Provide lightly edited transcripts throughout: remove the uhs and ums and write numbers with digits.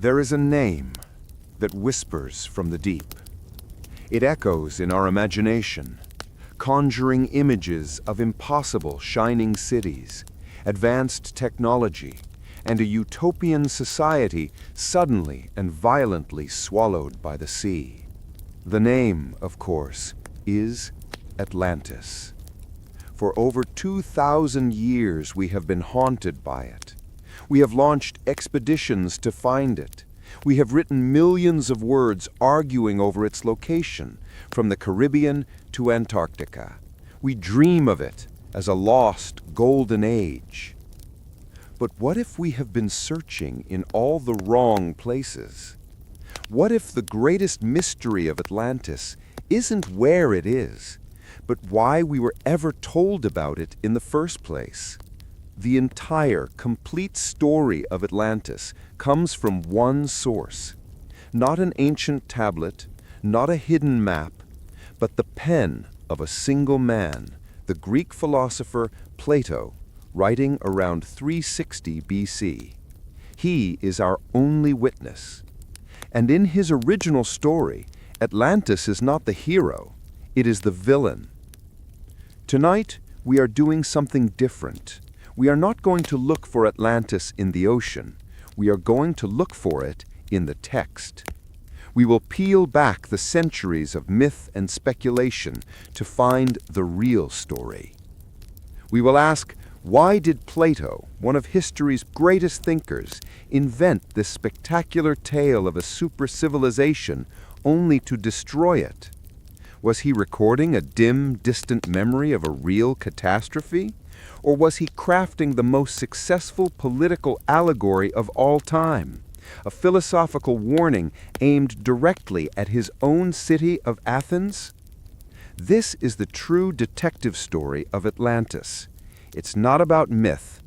There is a name that whispers from the deep. It echoes in our imagination, conjuring images of impossible shining cities, advanced technology, and a utopian society suddenly and violently swallowed by the sea. The name, of course, is Atlantis. For over 2,000 years we have been haunted by it. We have launched expeditions to find it. We have written millions of words arguing over its location, from the Caribbean to Antarctica. We dream of it as a lost golden age. But what if we have been searching in all the wrong places? What if the greatest mystery of Atlantis isn't where it is, but why we were ever told about it in the first place? The entire, complete story of Atlantis comes from one source. Not an ancient tablet, not a hidden map, but the pen of a single man, the Greek philosopher Plato, writing around 360 BC. He is our only witness. And in his original story, Atlantis is not the hero, it is the villain. Tonight, we are doing something different. We are not going to look for Atlantis in the ocean. We are going to look for it in the text. We will peel back the centuries of myth and speculation to find the real story. We will ask, why did Plato, one of history's greatest thinkers, invent this spectacular tale of a super-civilization only to destroy it? Was he recording a dim, distant memory of a real catastrophe? Or was he crafting the most successful political allegory of all time, a philosophical warning aimed directly at his own city of Athens? This is the true detective story of Atlantis. It's not about myth.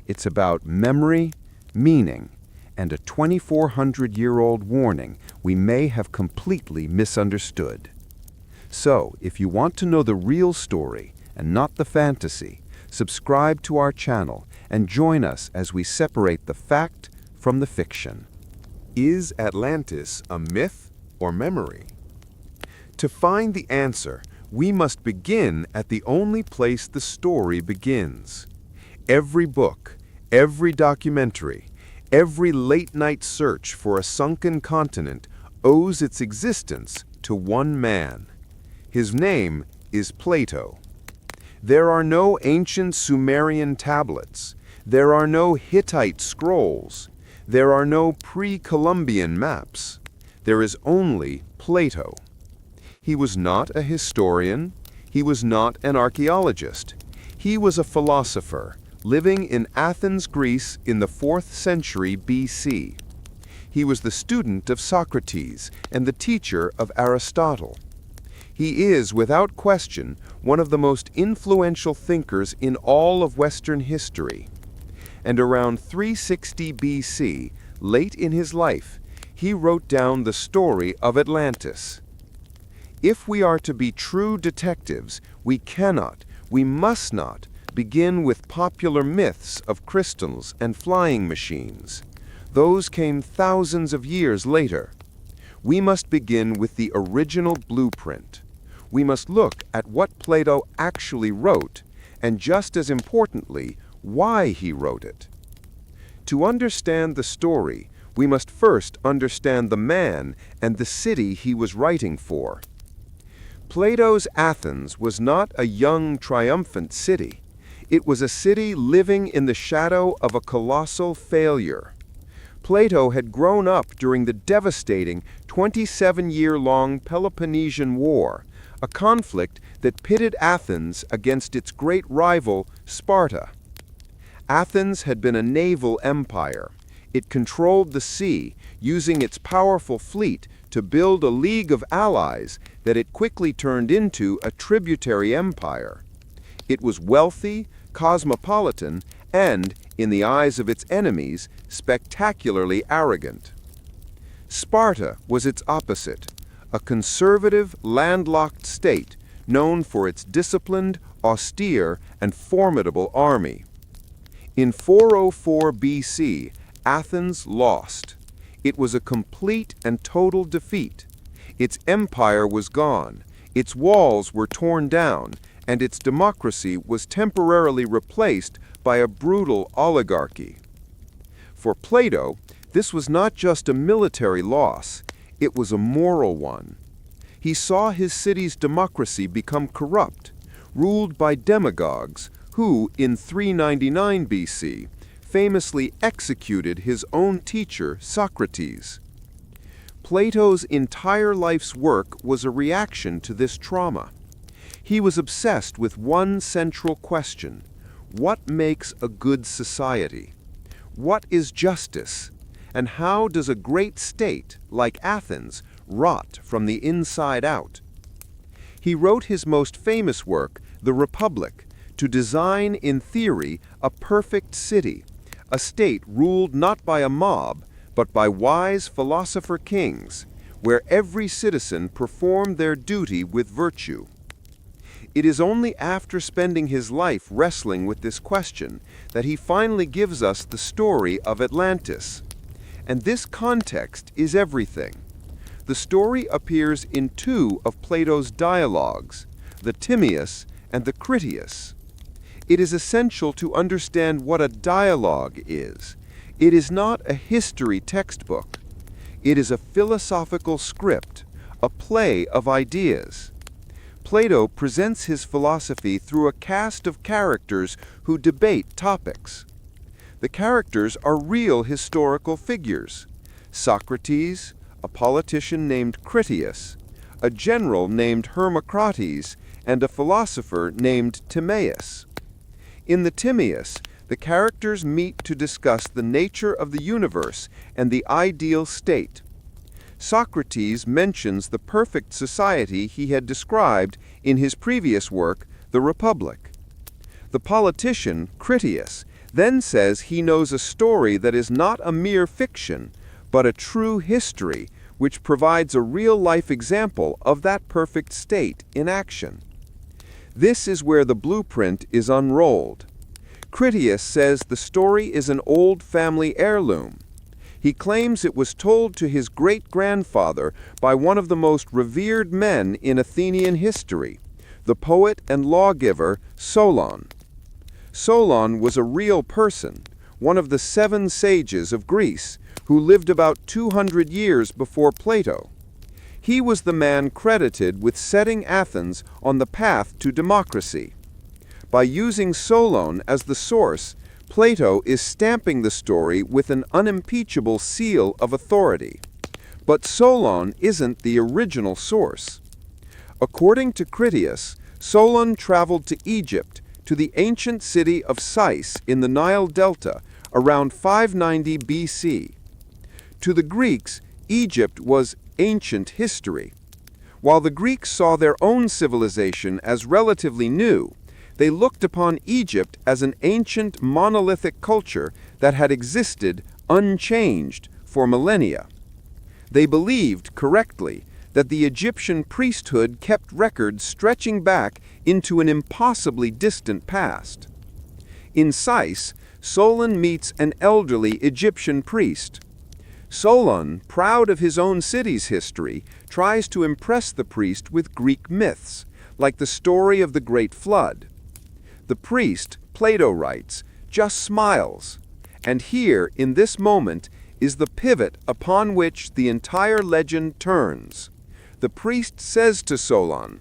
It's about memory, meaning, and a 2,400-year-old warning we may have completely misunderstood. So, if you want to know the real story and not the fantasy, subscribe to our channel and join us as we separate the fact from the fiction. Is Atlantis a myth or memory? To find the answer, we must begin at the only place the story begins. Every book, every documentary, every late-night search for a sunken continent owes its existence to one man. His name is Plato. There are no ancient Sumerian tablets. There are no Hittite scrolls. There are no pre-Columbian maps. There is only Plato. He was not a historian. He was not an archaeologist. He was a philosopher, living in Athens, Greece in the 4th century BC. He was the student of Socrates and the teacher of Aristotle. He is, without question, one of the most influential thinkers in all of Western history. And around 360 BC, late in his life, he wrote down the story of Atlantis. If we are to be true detectives, we must not, begin with popular myths of crystals and flying machines. Those came thousands of years later. We must begin with the original blueprint. We must look at what Plato actually wrote, and just as importantly, why he wrote it. To understand the story, we must first understand the man and the city he was writing for. Plato's Athens was not a young, triumphant city. It was a city living in the shadow of a colossal failure. Plato had grown up during the devastating 27-year-long Peloponnesian War, a conflict that pitted Athens against its great rival, Sparta. Athens had been a naval empire. It controlled the sea, using its powerful fleet to build a league of allies that it quickly turned into a tributary empire. It was wealthy, cosmopolitan, and, in the eyes of its enemies, spectacularly arrogant. Sparta was its opposite, a conservative, landlocked state known for its disciplined, austere, and formidable army. In 404 BC, Athens lost. It was a complete and total defeat. Its empire was gone, its walls were torn down, and its democracy was temporarily replaced by a brutal oligarchy. For Plato, this was not just a military loss, it was a moral one. He saw his city's democracy become corrupt, ruled by demagogues who, in 399 BC, famously executed his own teacher, Socrates. Plato's entire life's work was a reaction to this trauma. He was obsessed with one central question: what makes a good society? What is justice? And how does a great state, like Athens, rot from the inside out? He wrote his most famous work, The Republic, to design, in theory, a perfect city, a state ruled not by a mob, but by wise philosopher kings, where every citizen performed their duty with virtue. It is only after spending his life wrestling with this question that he finally gives us the story of Atlantis. And this context is everything. The story appears in two of Plato's dialogues, the Timaeus and the Critias. It is essential to understand what a dialogue is. It is not a history textbook. It is a philosophical script, a play of ideas. Plato presents his philosophy through a cast of characters who debate topics. The characters are real historical figures: Socrates, a politician named Critias, a general named Hermocrates, and a philosopher named Timaeus. In the Timaeus, the characters meet to discuss the nature of the universe and the ideal state. Socrates mentions the perfect society he had described in his previous work, The Republic. The politician, Critias, then says he knows a story that is not a mere fiction, but a true history, which provides a real-life example of that perfect state in action. This is where the blueprint is unrolled. Critias says the story is an old family heirloom. He claims it was told to his great-grandfather by one of the most revered men in Athenian history, the poet and lawgiver Solon. Solon was a real person, one of the 7 sages of Greece, who lived about 200 years before Plato. He was the man credited with setting Athens on the path to democracy. By using Solon as the source, Plato is stamping the story with an unimpeachable seal of authority. But Solon isn't the original source. According to Critias, Solon traveled to Egypt, to the ancient city of Sais in the Nile Delta, around 590 BC. To the Greeks, Egypt was ancient history. While the Greeks saw their own civilization as relatively new, they looked upon Egypt as an ancient monolithic culture that had existed unchanged for millennia. They believed, correctly, that the Egyptian priesthood kept records stretching back into an impossibly distant past. In Sais, Solon meets an elderly Egyptian priest. Solon, proud of his own city's history, tries to impress the priest with Greek myths, like the story of the Great Flood. The priest, Plato writes, just smiles. And here, in this moment, is the pivot upon which the entire legend turns. The priest says to Solon,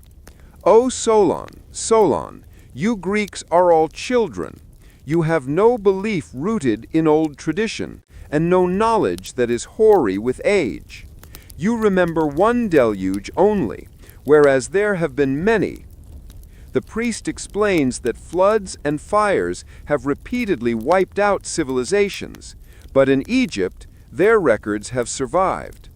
"O Solon, Solon, you Greeks are all children. You have no belief rooted in old tradition, and no knowledge that is hoary with age. You remember one deluge only, whereas there have been many." The priest explains that floods and fires have repeatedly wiped out civilizations, but in Egypt, their records have survived.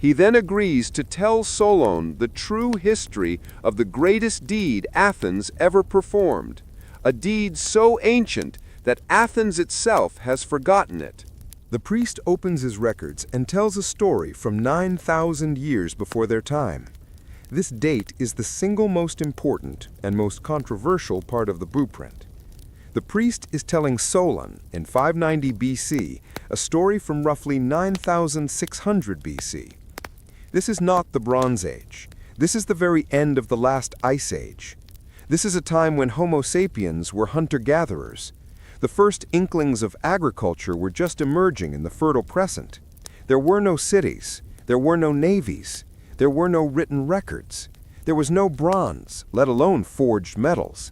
He then agrees to tell Solon the true history of the greatest deed Athens ever performed, a deed so ancient that Athens itself has forgotten it. The priest opens his records and tells a story from 9,000 years before their time. This date is the single most important and most controversial part of the blueprint. The priest is telling Solon, in 590 BC, a story from roughly 9600 BC. This is not the Bronze Age. This is the very end of the last ice age. This is a time when Homo sapiens were hunter-gatherers. The first inklings of agriculture were just emerging in the Fertile Crescent. There were no cities. There were no navies. There were no written records. There was no bronze, let alone forged metals.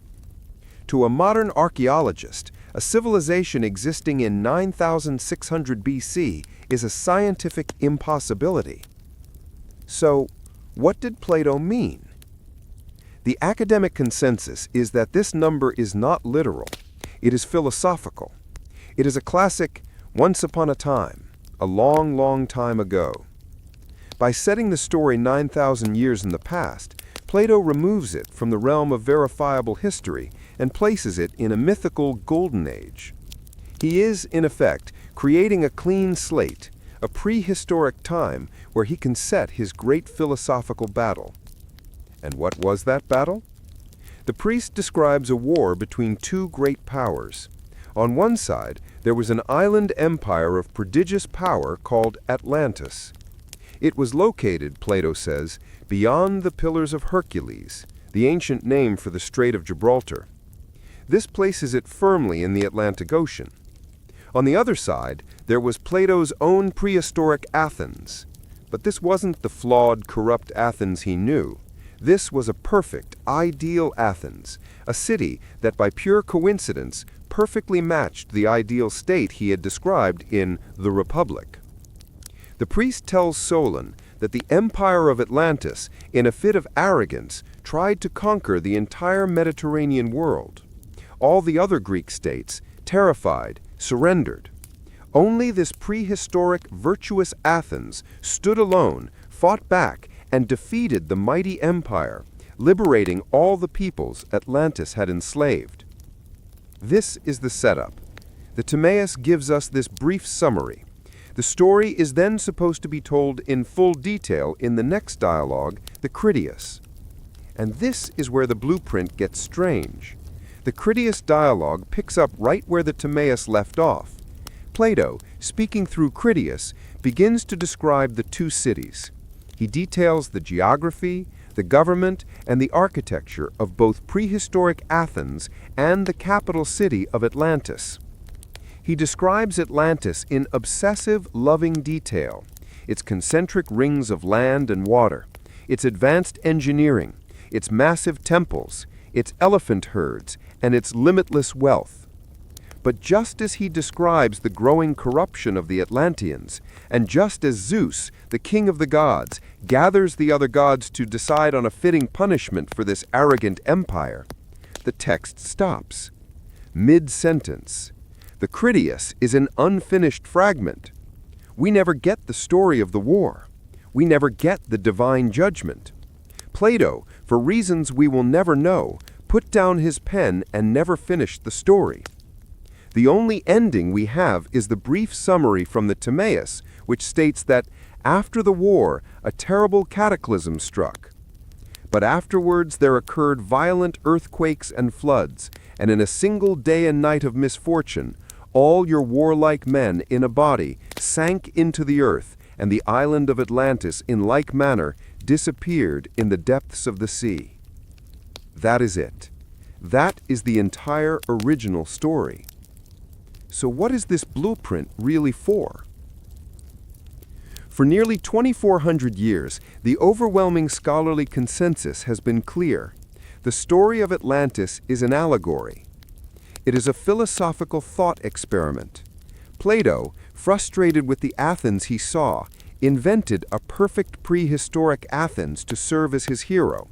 To a modern archaeologist, a civilization existing in 9600 BC is a scientific impossibility. So, what did Plato mean? The academic consensus is that this number is not literal. It is philosophical. It is a classic once upon a time, a long, long time ago. By setting the story 9,000 years in the past, Plato removes it from the realm of verifiable history and places it in a mythical golden age. He is, in effect, creating a clean slate, a prehistoric time where he can set his great philosophical battle. And what was that battle? The priest describes a war between two great powers. On one side, there was an island empire of prodigious power called Atlantis. It was located, Plato says, beyond the Pillars of Hercules, the ancient name for the Strait of Gibraltar. This places it firmly in the Atlantic Ocean. On the other side, there was Plato's own prehistoric Athens. But this wasn't the flawed, corrupt Athens he knew. This was a perfect, ideal Athens, a city that by pure coincidence perfectly matched the ideal state he had described in The Republic. The priest tells Solon that the empire of Atlantis, in a fit of arrogance, tried to conquer the entire Mediterranean world. All the other Greek states, terrified, surrendered. Only this prehistoric, virtuous Athens stood alone, fought back, and defeated the mighty empire, liberating all the peoples Atlantis had enslaved. This is the setup. The Timaeus gives us this brief summary. The story is then supposed to be told in full detail in the next dialogue, the Critias. And this is where the blueprint gets strange. The Critias dialogue picks up right where the Timaeus left off. Plato, speaking through Critias, begins to describe the two cities. He details the geography, the government, and the architecture of both prehistoric Athens and the capital city of Atlantis. He describes Atlantis in obsessive, loving detail, its concentric rings of land and water, its advanced engineering, its massive temples, its elephant herds, and its limitless wealth. But just as he describes the growing corruption of the Atlanteans, and just as Zeus, the king of the gods, gathers the other gods to decide on a fitting punishment for this arrogant empire, the text stops. Mid-sentence. The Critias is an unfinished fragment. We never get the story of the war. We never get the divine judgment. Plato, for reasons we will never know, put down his pen and never finished the story. The only ending we have is the brief summary from the Timaeus, which states that after the war, a terrible cataclysm struck. But afterwards there occurred violent earthquakes and floods, and in a single day and night of misfortune, all your warlike men in a body sank into the earth, and the island of Atlantis in like manner disappeared in the depths of the sea. That is it. That is the entire original story. So what is this blueprint really for? For nearly 2,400 years, the overwhelming scholarly consensus has been clear. The story of Atlantis is an allegory. It is a philosophical thought experiment. Plato, frustrated with the Athens he saw, invented a perfect prehistoric Athens to serve as his hero.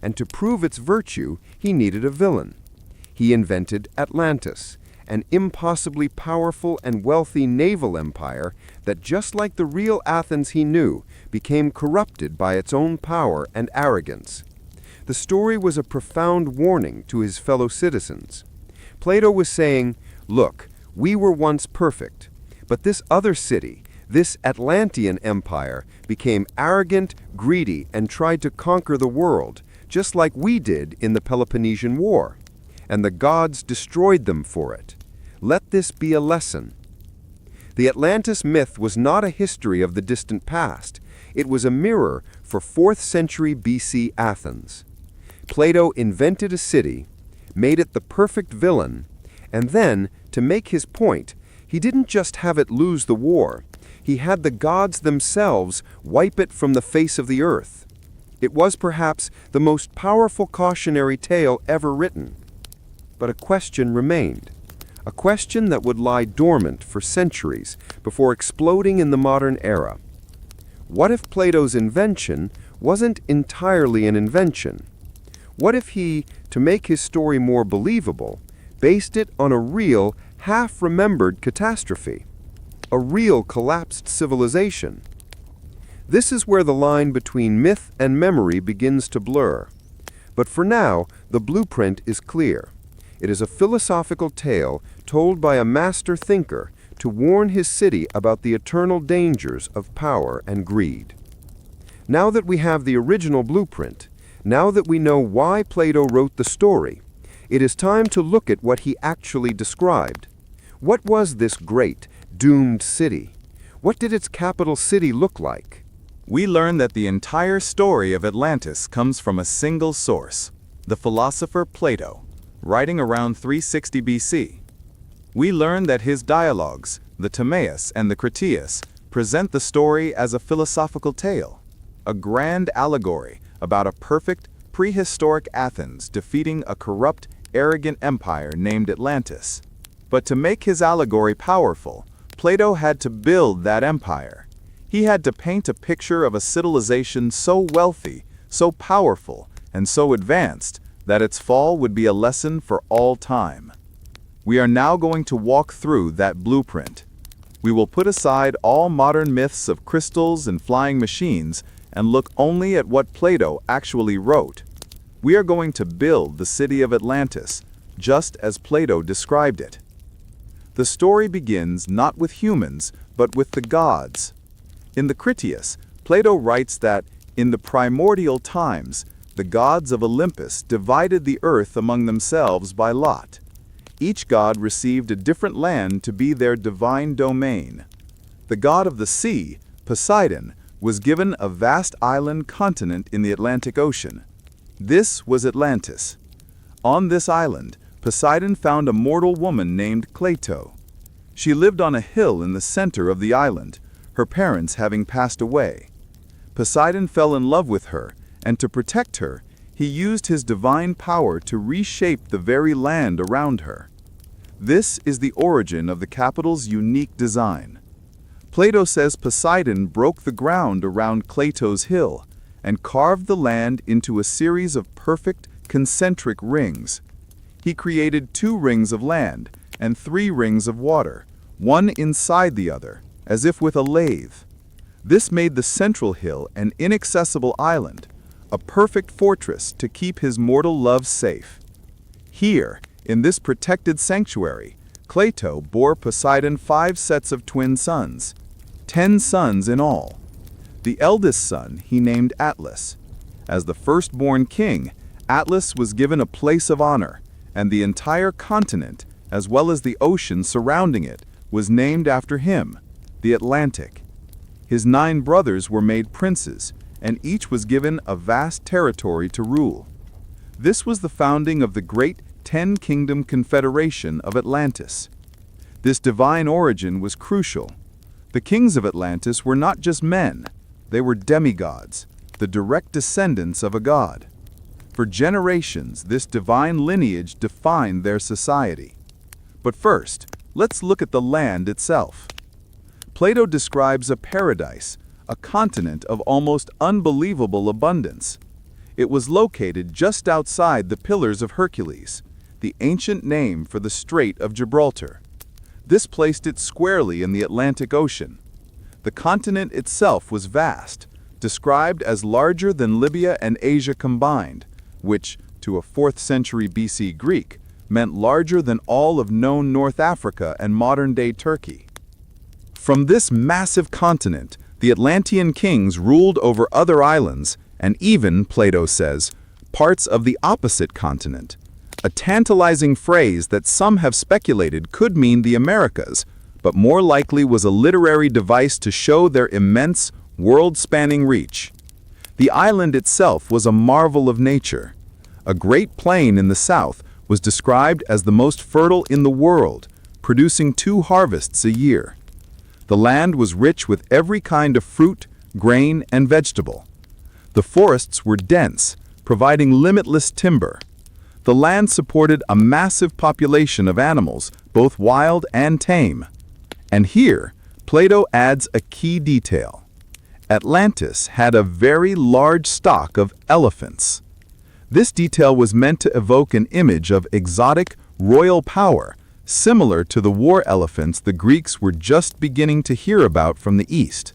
And to prove its virtue, he needed a villain. He invented Atlantis, an impossibly powerful and wealthy naval empire that, just like the real Athens he knew, became corrupted by its own power and arrogance. The story was a profound warning to his fellow citizens. Plato was saying, look, we were once perfect, but this other city, this Atlantean empire, became arrogant, greedy, and tried to conquer the world, just like we did in the Peloponnesian War. and the gods destroyed them for it. Let this be a lesson. The Atlantis myth was not a history of the distant past. It was a mirror for 4th century BC Athens. Plato invented a city, made it the perfect villain, and then, to make his point, he didn't just have it lose the war. He had the gods themselves wipe it from the face of the earth. It was perhaps the most powerful cautionary tale ever written. But a question remained, a question that would lie dormant for centuries before exploding in the modern era. What if Plato's invention wasn't entirely an invention? What if he, to make his story more believable, based it on a real, half-remembered catastrophe? A real collapsed civilization? This is where the line between myth and memory begins to blur. But for now, the blueprint is clear. It is a philosophical tale told by a master thinker to warn his city about the eternal dangers of power and greed. Now that we have the original blueprint, now that we know why Plato wrote the story, it is time to look at what he actually described. What was this great, doomed city? What did its capital city look like? We learn that the entire story of Atlantis comes from a single source, the philosopher Plato, writing around 360 BC. We learn that his dialogues, the Timaeus and the Critias, present the story as a philosophical tale, a grand allegory about a perfect, prehistoric Athens defeating a corrupt, arrogant empire named Atlantis. But to make his allegory powerful, Plato had to build that empire. He had to paint a picture of a civilization so wealthy, so powerful, and so advanced that its fall would be a lesson for all time. We are now going to walk through that blueprint. We will put aside all modern myths of crystals and flying machines and look only at what Plato actually wrote. We are going to build the city of Atlantis, just as Plato described it. The story begins not with humans, but with the gods. In the Critias, Plato writes that, in the primordial times, the gods of Olympus divided the earth among themselves by lot. Each god received a different land to be their divine domain. The god of the sea, Poseidon, was given a vast island continent in the Atlantic Ocean. This was Atlantis. On this island, Poseidon found a mortal woman named Plato. She lived on a hill in the center of the island, her parents having passed away. Poseidon fell in love with her, and to protect her, he used his divine power to reshape the very land around her. This is the origin of the capital's unique design. Plato says Poseidon broke the ground around Plato's hill and carved the land into a series of perfect, concentric rings. He created 2 rings of land and 3 rings of water, one inside the other, as if with a lathe. This made the central hill an inaccessible island, a perfect fortress to keep his mortal love safe. Here, in this protected sanctuary, Plato bore Poseidon 5 sets of twin sons, 10 sons in all. The eldest son he named Atlas. As the firstborn king, Atlas was given a place of honor, and the entire continent, as well as the ocean surrounding it, was named after him, the Atlantic. His 9 brothers were made princes, and each was given a vast territory to rule. This was the founding of the great 10-kingdom confederation of Atlantis. This divine origin was crucial. The kings of Atlantis were not just men, they were demigods, the direct descendants of a god. For generations, this divine lineage defined their society. But first, let's look at the land itself. Plato describes a paradise, a continent of almost unbelievable abundance. It was located just outside the Pillars of Hercules, the ancient name for the Strait of Gibraltar. This placed it squarely in the Atlantic Ocean. The continent itself was vast, described as larger than Libya and Asia combined, which, to a 4th century BC Greek, meant larger than all of known North Africa and modern-day Turkey. From this massive continent, the Atlantean kings ruled over other islands, and even, Plato says, parts of the opposite continent. a tantalizing phrase that some have speculated could mean the Americas, but more likely was a literary device to show their immense, world-spanning reach. The island itself was a marvel of nature. A great plain in the south was described as the most fertile in the world, producing 2 harvests a year. The land was rich with every kind of fruit, grain, and vegetable. The forests were dense, providing limitless timber. The land supported a massive population of animals, both wild and tame. And here, Plato adds a key detail. Atlantis had a very large stock of elephants. This detail was meant to evoke an image of exotic, royal power, similar to the war elephants the Greeks were just beginning to hear about from the east.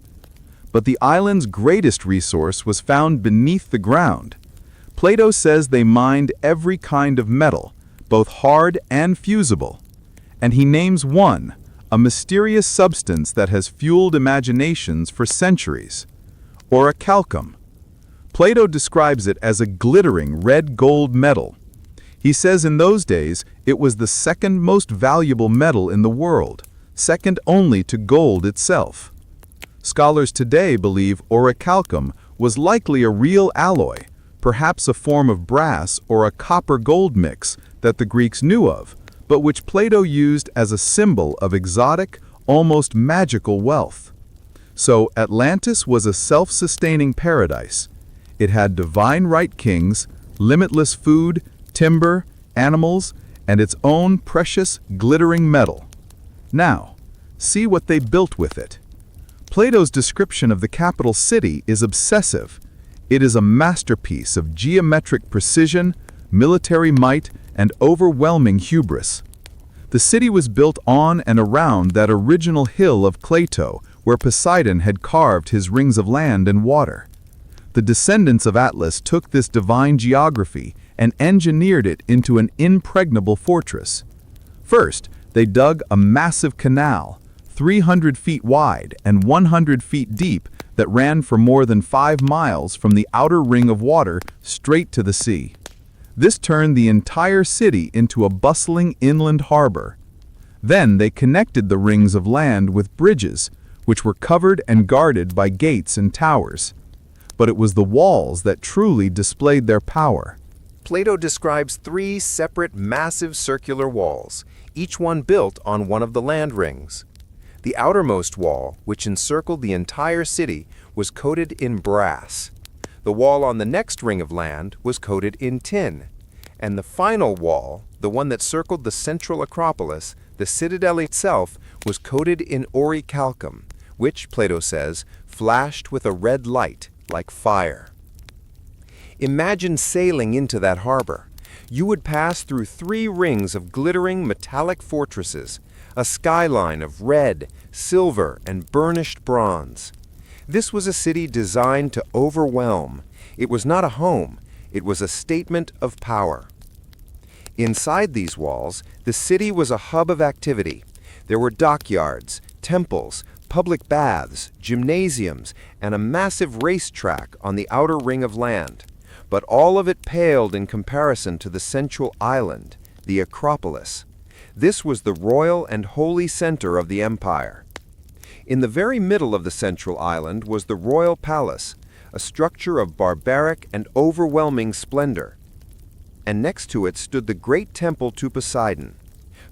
But the island's greatest resource was found beneath the ground. Plato says they mined every kind of metal, both hard and fusible. And he names one, a mysterious substance that has fueled imaginations for centuries, orichalcum. Plato describes it as a glittering red-gold metal. He says in those days it was the second most valuable metal in the world, second only to gold itself. Scholars today believe orichalcum was likely a real alloy, perhaps a form of brass or a copper-gold mix that the Greeks knew of, but which Plato used as a symbol of exotic, almost magical wealth. So Atlantis was a self-sustaining paradise. It had divine right kings, limitless food, timber, animals, and its own precious, glittering metal. Now, see what they built with it. Plato's description of the capital city is obsessive. It is a masterpiece of geometric precision, military might, and overwhelming hubris. The city was built on and around that original hill of Plato where Poseidon had carved his rings of land and water. The descendants of Atlas took this divine geography and engineered it into an impregnable fortress. First, they dug a massive canal, 300 feet wide and 100 feet deep, that ran for more than 5 miles from the outer ring of water straight to the sea. This turned the entire city into a bustling inland harbor. Then they connected the rings of land with bridges, which were covered and guarded by gates and towers. But it was the walls that truly displayed their power. Plato describes 3 separate massive circular walls, each one built on one of the land rings. The outermost wall, which encircled the entire city, was coated in brass. The wall on the next ring of land was coated in tin. And the final wall, the one that circled the central Acropolis, the citadel itself, was coated in orichalcum, which, Plato says, flashed with a red light like fire. Imagine sailing into that harbor. You would pass through 3 rings of glittering metallic fortresses, a skyline of red, silver, and burnished bronze. This was a city designed to overwhelm. It was not a home, it was a statement of power. Inside these walls, the city was a hub of activity. There were dockyards, temples, public baths, gymnasiums, and a massive racetrack on the outer ring of land. But all of it paled in comparison to the central island, the Acropolis. This was the royal and holy center of the empire. In the very middle of the central island was the royal palace, a structure of barbaric and overwhelming splendor. And next to it stood the great temple to Poseidon.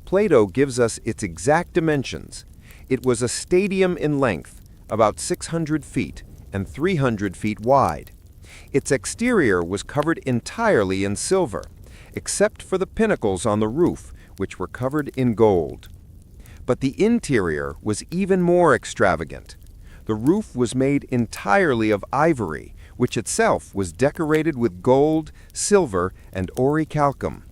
Plato gives us its exact dimensions. It was a stadium in length, about 600 feet and 300 feet wide. Its exterior was covered entirely in silver, except for the pinnacles on the roof, which were covered in gold. But the interior was even more extravagant. The roof was made entirely of ivory, which itself was decorated with gold, silver, and orichalcum.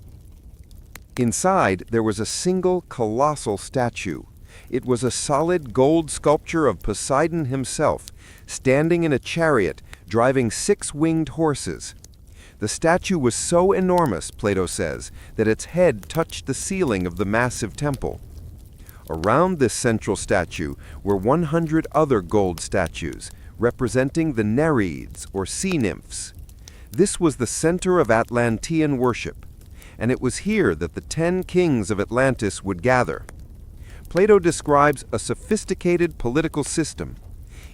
Inside, there was a single colossal statue. It was a solid gold sculpture of Poseidon himself, standing in a chariot, driving 6 winged horses. The statue was so enormous, Plato says, that its head touched the ceiling of the massive temple. Around this central statue were 100 other gold statues, representing the Nereids, or sea nymphs. This was the center of Atlantean worship. and it was here that the 10 kings of Atlantis would gather. Plato describes a sophisticated political system.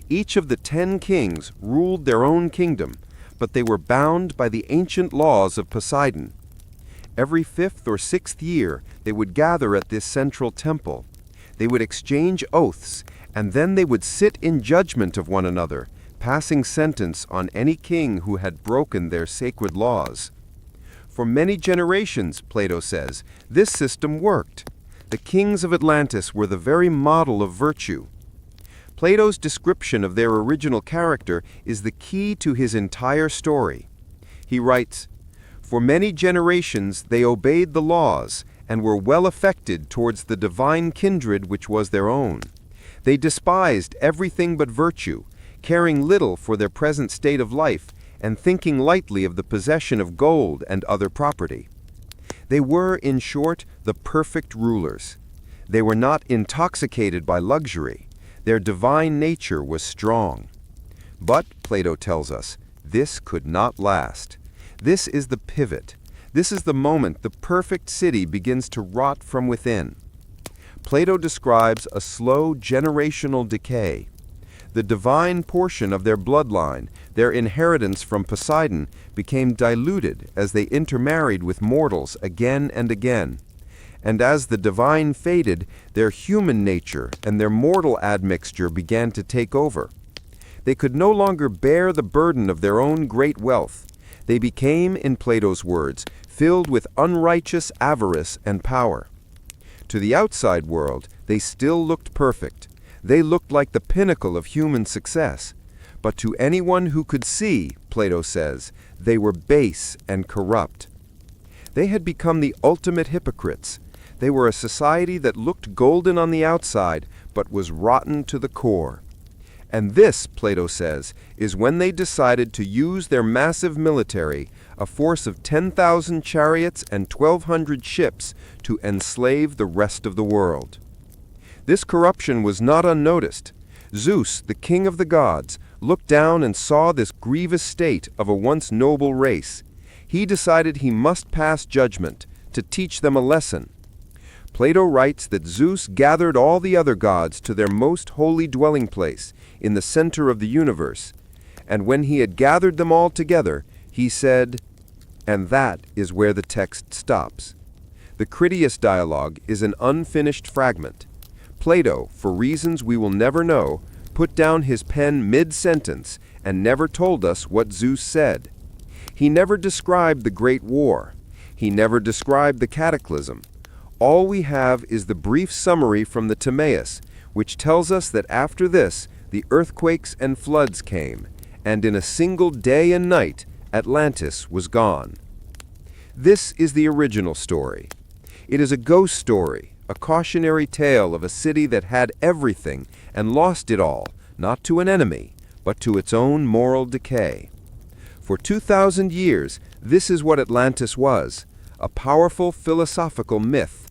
Each of the 10 kings ruled their own kingdom, but they were bound by the ancient laws of Poseidon. Every 5th or 6th year, they would gather at this central temple. They would exchange oaths, and then they would sit in judgment of one another, passing sentence on any king who had broken their sacred laws. For many generations, Plato says, this system worked. The kings of Atlantis were the very model of virtue. Plato's description of their original character is the key to his entire story. He writes, "For many generations they obeyed the laws and were well affected towards the divine kindred which was their own. They despised everything but virtue, caring little for their present state of life and thinking lightly of the possession of gold and other property. They were, in short, the perfect rulers. They were not intoxicated by luxury. Their divine nature was strong. But, Plato tells us, this could not last. This is the pivot. This is the moment the perfect city begins to rot from within. Plato describes a slow generational decay. The divine portion of their bloodline, their inheritance from Poseidon, became diluted as they intermarried with mortals again and again. And as the divine faded, their human nature and their mortal admixture began to take over. They could no longer bear the burden of their own great wealth. They became, in Plato's words, filled with unrighteous avarice and power. To the outside world, they still looked perfect. They looked like the pinnacle of human success. But to anyone who could see, Plato says, they were base and corrupt. They had become the ultimate hypocrites. They were a society that looked golden on the outside, but was rotten to the core. And this, Plato says, is when they decided to use their massive military, a force of 10,000 chariots and 1,200 ships, to enslave the rest of the world. This corruption was not unnoticed. Zeus, the king of the gods, looked down and saw this grievous state of a once noble race. He decided he must pass judgment, to teach them a lesson. Plato writes that Zeus gathered all the other gods to their most holy dwelling place, in the center of the universe, and when he had gathered them all together, he said, and that is where the text stops. The Critias dialogue is an unfinished fragment. Plato, for reasons we will never know, put down his pen mid-sentence and never told us what Zeus said. He never described the Great War. He never described the cataclysm. All we have is the brief summary from the Timaeus, which tells us that after this, the earthquakes and floods came, and in a single day and night, Atlantis was gone. This is the original story. It is a ghost story, a cautionary tale of a city that had everything and lost it all, not to an enemy, but to its own moral decay. For 2,000 years, this is what Atlantis was, a powerful philosophical myth.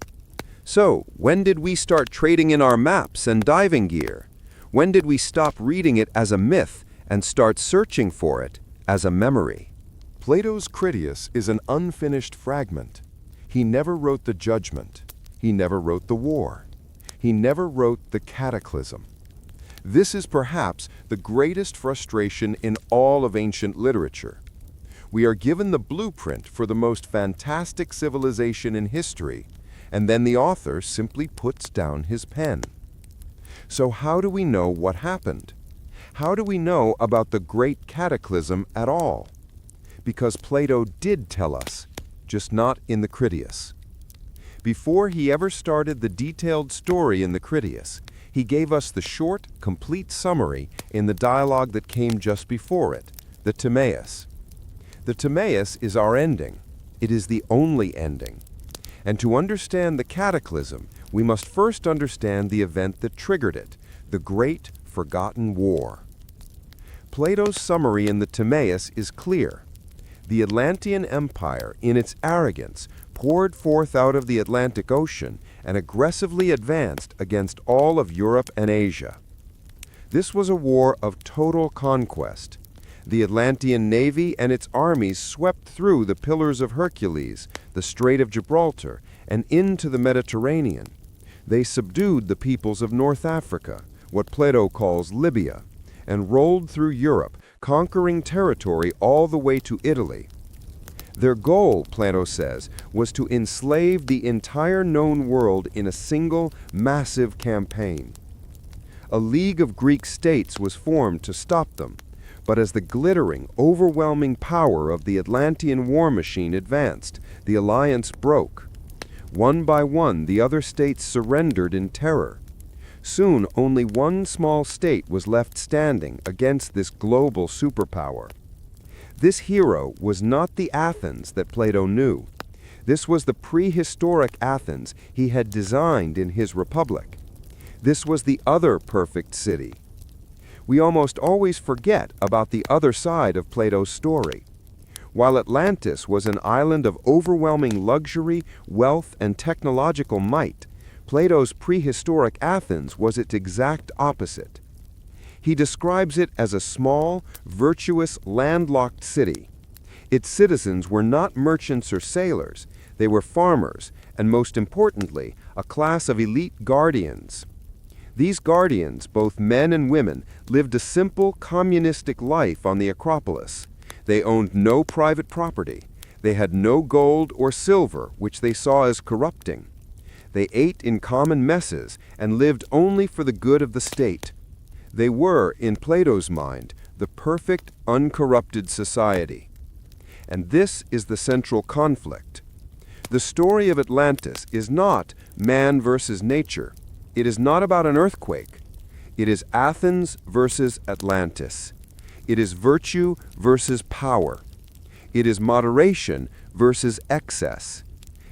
So, when did we start trading in our maps and diving gear? When did we stop reading it as a myth and start searching for it as a memory? Plato's Critias is an unfinished fragment. He never wrote the judgment. He never wrote the war. He never wrote the cataclysm. This is perhaps the greatest frustration in all of ancient literature. We are given the blueprint for the most fantastic civilization in history, and then the author simply puts down his pen. So how do we know what happened? How do we know about the great cataclysm at all? Because Plato did tell us, just not in the Critias. Before he ever started the detailed story in the Critias, he gave us the short, complete summary in the dialogue that came just before it, the Timaeus. The Timaeus is our ending. It is the only ending. And to understand the cataclysm, we must first understand the event that triggered it, the Great Forgotten War. Plato's summary in the Timaeus is clear. The Atlantean Empire, in its arrogance, poured forth out of the Atlantic Ocean and aggressively advanced against all of Europe and Asia. This was a war of total conquest. The Atlantean navy and its armies swept through the Pillars of Hercules, the Strait of Gibraltar, and into the Mediterranean. They subdued the peoples of North Africa, what Plato calls Libya, and rolled through Europe, conquering territory all the way to Italy. Their goal, Plato says, was to enslave the entire known world in a single, massive campaign. A league of Greek states was formed to stop them, but as the glittering, overwhelming power of the Atlantean war machine advanced, the alliance broke. One by one, the other states surrendered in terror. Soon, only one small state was left standing against this global superpower. This hero was not the Athens that Plato knew. This was the prehistoric Athens he had designed in his republic. This was the other perfect city. We almost always forget about the other side of Plato's story. While Atlantis was an island of overwhelming luxury, wealth, and technological might, Plato's prehistoric Athens was its exact opposite. He describes it as a small, virtuous, landlocked city. Its citizens were not merchants or sailors. They were farmers, and most importantly, a class of elite guardians. These guardians, both men and women, lived a simple, communistic life on the Acropolis. They owned no private property. They had no gold or silver, which they saw as corrupting. They ate in common messes and lived only for the good of the state. They were, in Plato's mind, the perfect, uncorrupted society. And this is the central conflict. The story of Atlantis is not man versus nature. It is not about an earthquake. It is Athens versus Atlantis. It is virtue versus power. It is moderation versus excess.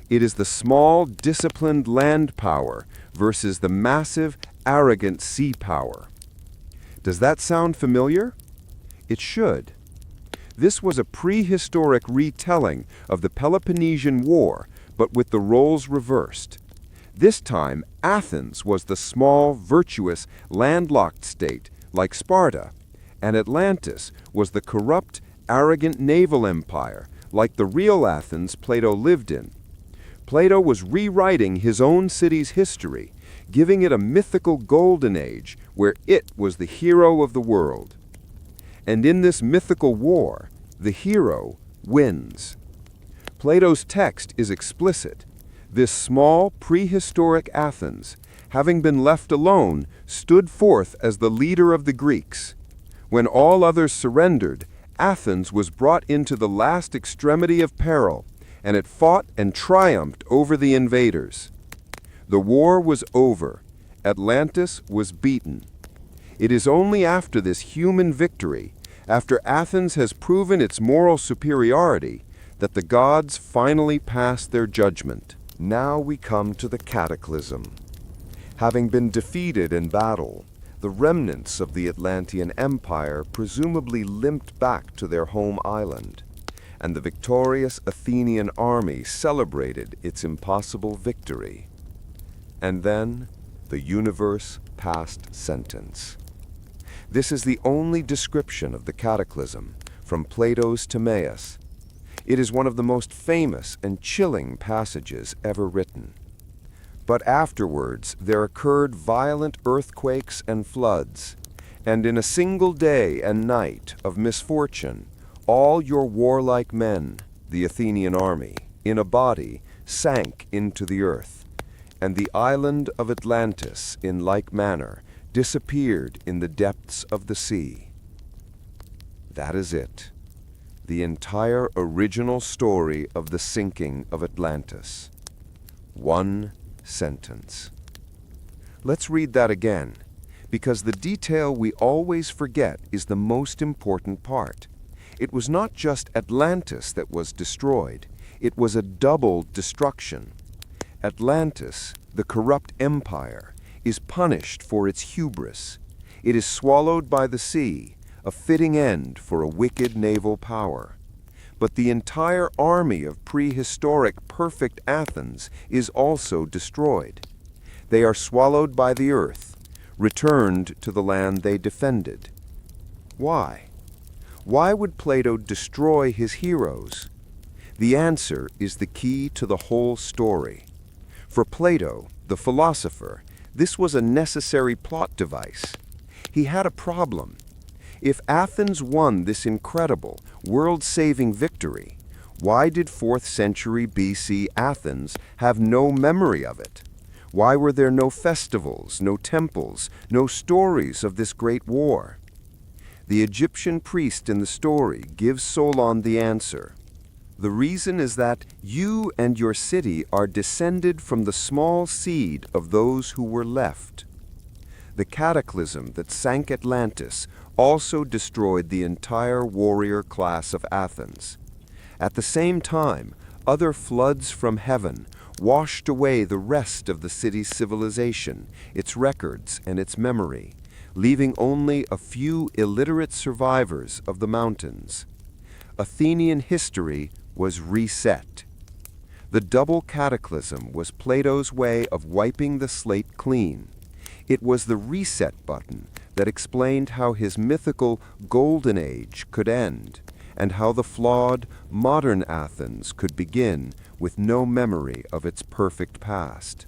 It is the small, disciplined land power versus the massive, arrogant sea power. Does that sound familiar? It should. This was a prehistoric retelling of the Peloponnesian War, but with the roles reversed. This time, Athens was the small, virtuous, landlocked state, like Sparta, and Atlantis was the corrupt, arrogant naval empire, like the real Athens Plato lived in. Plato was rewriting his own city's history, giving it a mythical golden age where it was the hero of the world. And in this mythical war, the hero wins. Plato's text is explicit. This small, prehistoric Athens, having been left alone, stood forth as the leader of the Greeks. When all others surrendered, Athens was brought into the last extremity of peril, and it fought and triumphed over the invaders. The war was over. Atlantis was beaten. It is only after this human victory, after Athens has proven its moral superiority, that the gods finally pass their judgment. Now we come to the cataclysm. Having been defeated in battle, the remnants of the Atlantean Empire presumably limped back to their home island, and the victorious Athenian army celebrated its impossible victory. And then, the universe passed sentence. This is the only description of the cataclysm, from Plato's Timaeus. It is one of the most famous and chilling passages ever written. But afterwards there occurred violent earthquakes and floods, and in a single day and night of misfortune, all your warlike men, the Athenian army, in a body, sank into the earth, and the island of Atlantis, in like manner, disappeared in the depths of the sea. That is it. The entire original story of the sinking of Atlantis. One sentence. Let's read that again, because the detail we always forget is the most important part. It was not just Atlantis that was destroyed. It was a double destruction. Atlantis, the corrupt empire, is punished for its hubris. It is swallowed by the sea, a fitting end for a wicked naval power. But the entire army of prehistoric perfect Athens is also destroyed. They are swallowed by the earth, returned to the land they defended. Why? Why would Plato destroy his heroes? The answer is the key to the whole story. For Plato, the philosopher, this was a necessary plot device. He had a problem. If Athens won this incredible, world-saving victory, why did 4th century BC Athens have no memory of it? Why were there no festivals, no temples, no stories of this great war? The Egyptian priest in the story gives Solon the answer. The reason is that you and your city are descended from the small seed of those who were left. The cataclysm that sank Atlantis also destroyed the entire warrior class of Athens. At the same time, other floods from heaven washed away the rest of the city's civilization, its records, and its memory, leaving only a few illiterate survivors of the mountains. Athenian history was reset. The double cataclysm was Plato's way of wiping the slate clean. It was the reset button that explained how his mythical Golden Age could end, and how the flawed, modern Athens could begin with no memory of its perfect past.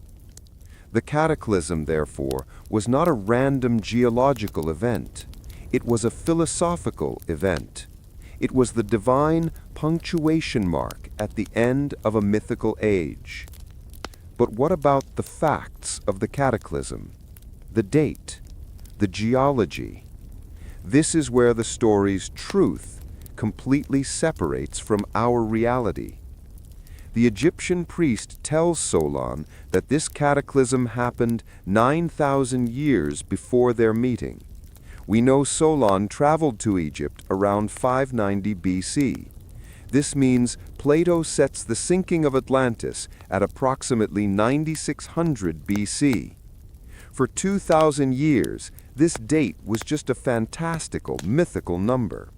The cataclysm, therefore, was not a random geological event. It was a philosophical event. It was the divine punctuation mark at the end of a mythical age. But what about the facts of the cataclysm? The date, the geology. This is where the story's truth completely separates from our reality. The Egyptian priest tells Solon that this cataclysm happened 9,000 years before their meeting. We know Solon traveled to Egypt around 590 BC. This means Plato sets the sinking of Atlantis at approximately 9600 BC. For 2,000 years, this date was just a fantastical, mythical number.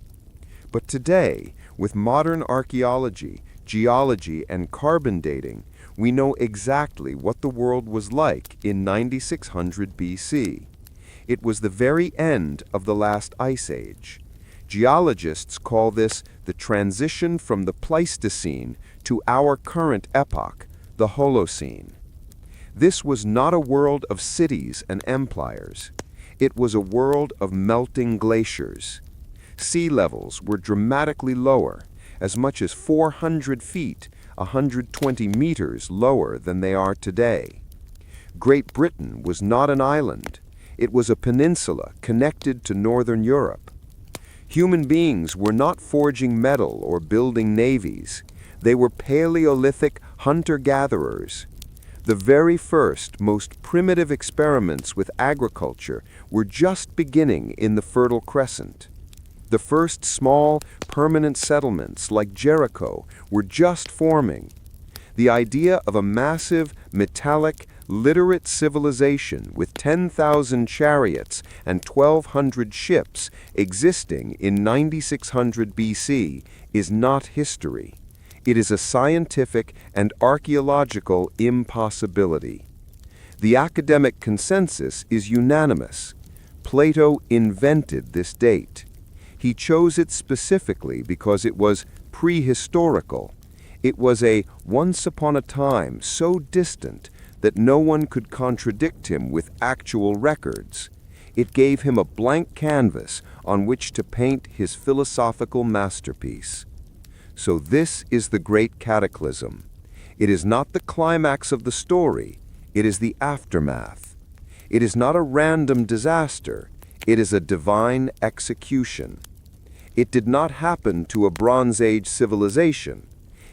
But today, with modern archaeology, geology, and carbon dating, we know exactly what the world was like in 9600 BC. It was the very end of the last ice age. Geologists call this the transition from the Pleistocene to our current epoch, the Holocene. This was not a world of cities and empires. It was a world of melting glaciers. Sea levels were dramatically lower, as much as 400 feet, 120 meters lower than they are today. Great Britain was not an island. It was a peninsula connected to northern Europe. Human beings were not forging metal or building navies. They were Paleolithic hunter-gatherers. The very first, most primitive experiments with agriculture were just beginning in the Fertile Crescent. The first small, permanent settlements, like Jericho, were just forming. The idea of a massive, metallic, literate civilization with 10,000 chariots and 1,200 ships existing in 9600 BC is not history. It is a scientific and archaeological impossibility. The academic consensus is unanimous. Plato invented this date. He chose it specifically because it was prehistorical. It was a once upon a time so distant that no one could contradict him with actual records. It gave him a blank canvas on which to paint his philosophical masterpiece. So this is the great cataclysm. It is not the climax of the story, it is the aftermath. It is not a random disaster, it is a divine execution. It did not happen to a Bronze Age civilization.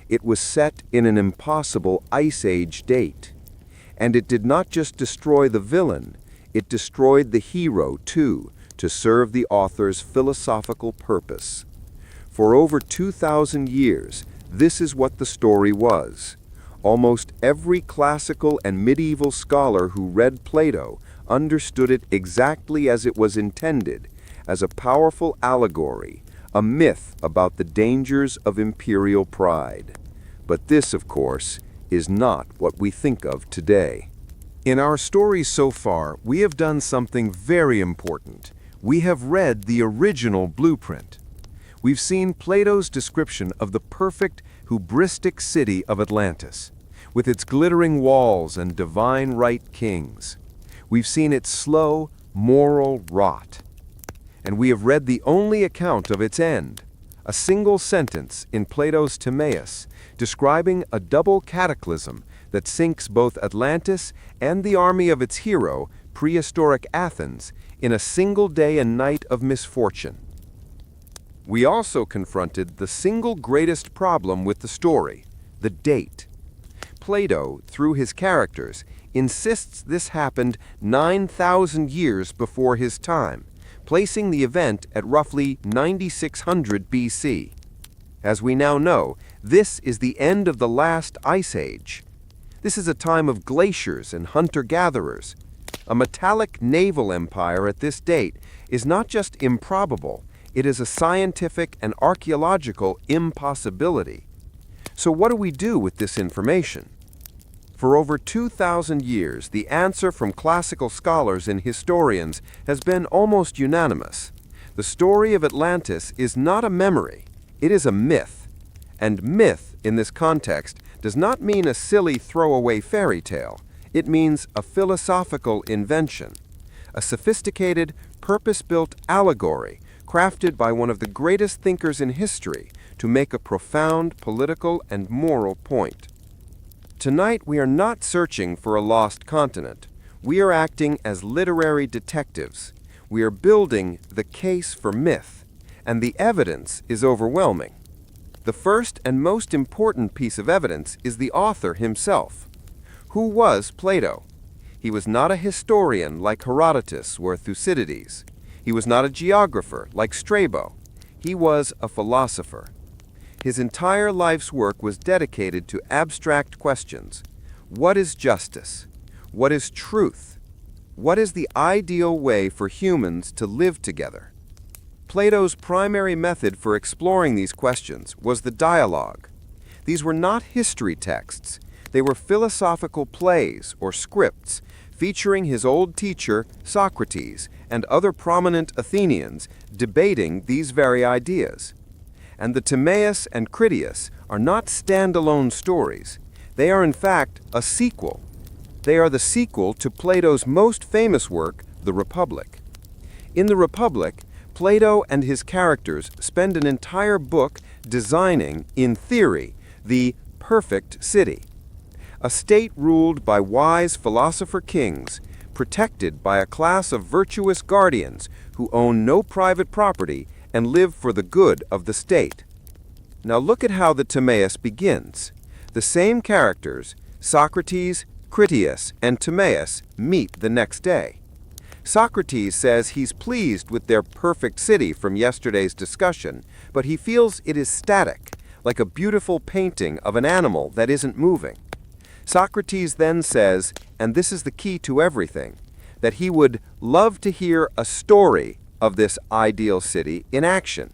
It was set in an impossible Ice Age date. And it did not just destroy the villain, it destroyed the hero too, to serve the author's philosophical purpose. For over 2,000 years, this is what the story was. Almost every classical and medieval scholar who read Plato understood it exactly as it was intended, as a powerful allegory, a myth about the dangers of imperial pride. But this, of course, is not what we think of today. In our story so far, we have done something very important. We have read the original blueprint. We've seen Plato's description of the perfect, hubristic city of Atlantis, with its glittering walls and divine right kings. We've seen its slow, moral rot. And we have read the only account of its end, a single sentence in Plato's Timaeus, describing a double cataclysm that sinks both Atlantis and the army of its hero, prehistoric Athens, in a single day and night of misfortune. We also confronted the single greatest problem with the story, the date. Plato, through his characters, insists this happened 9,000 years before his time, placing the event at roughly 9600 BC. As we now know, this is the end of the last ice age. This is a time of glaciers and hunter-gatherers. A metallic naval empire at this date is not just improbable, it is a scientific and archaeological impossibility. So what do we do with this information? For over 2,000 years, the answer from classical scholars and historians has been almost unanimous. The story of Atlantis is not a memory, it is a myth. And myth, in this context, does not mean a silly throwaway fairy tale. It means a philosophical invention, a sophisticated, purpose-built allegory crafted by one of the greatest thinkers in history to make a profound political and moral point. Tonight, we are not searching for a lost continent. We are acting as literary detectives. We are building the case for myth, and the evidence is overwhelming. The first and most important piece of evidence is the author himself. Who was Plato? He was not a historian like Herodotus or Thucydides. He was not a geographer like Strabo. He was a philosopher. His entire life's work was dedicated to abstract questions. What is justice? What is truth? What is the ideal way for humans to live together? Plato's primary method for exploring these questions was the dialogue. These were not history texts. They were philosophical plays or scripts featuring his old teacher, Socrates, and other prominent Athenians debating these very ideas. And the Timaeus and Critias are not standalone stories. They are in fact a sequel. They are the sequel to Plato's most famous work, The Republic. In The Republic, Plato and his characters spend an entire book designing, in theory, the perfect city. A state ruled by wise philosopher kings, protected by a class of virtuous guardians who own no private property and live for the good of the state. Now look at how the Timaeus begins. The same characters, Socrates, Critias, and Timaeus, meet the next day. Socrates says he's pleased with their perfect city from yesterday's discussion, but he feels it is static, like a beautiful painting of an animal that isn't moving. Socrates then says, and this is the key to everything, that he would love to hear a story of this ideal city in action.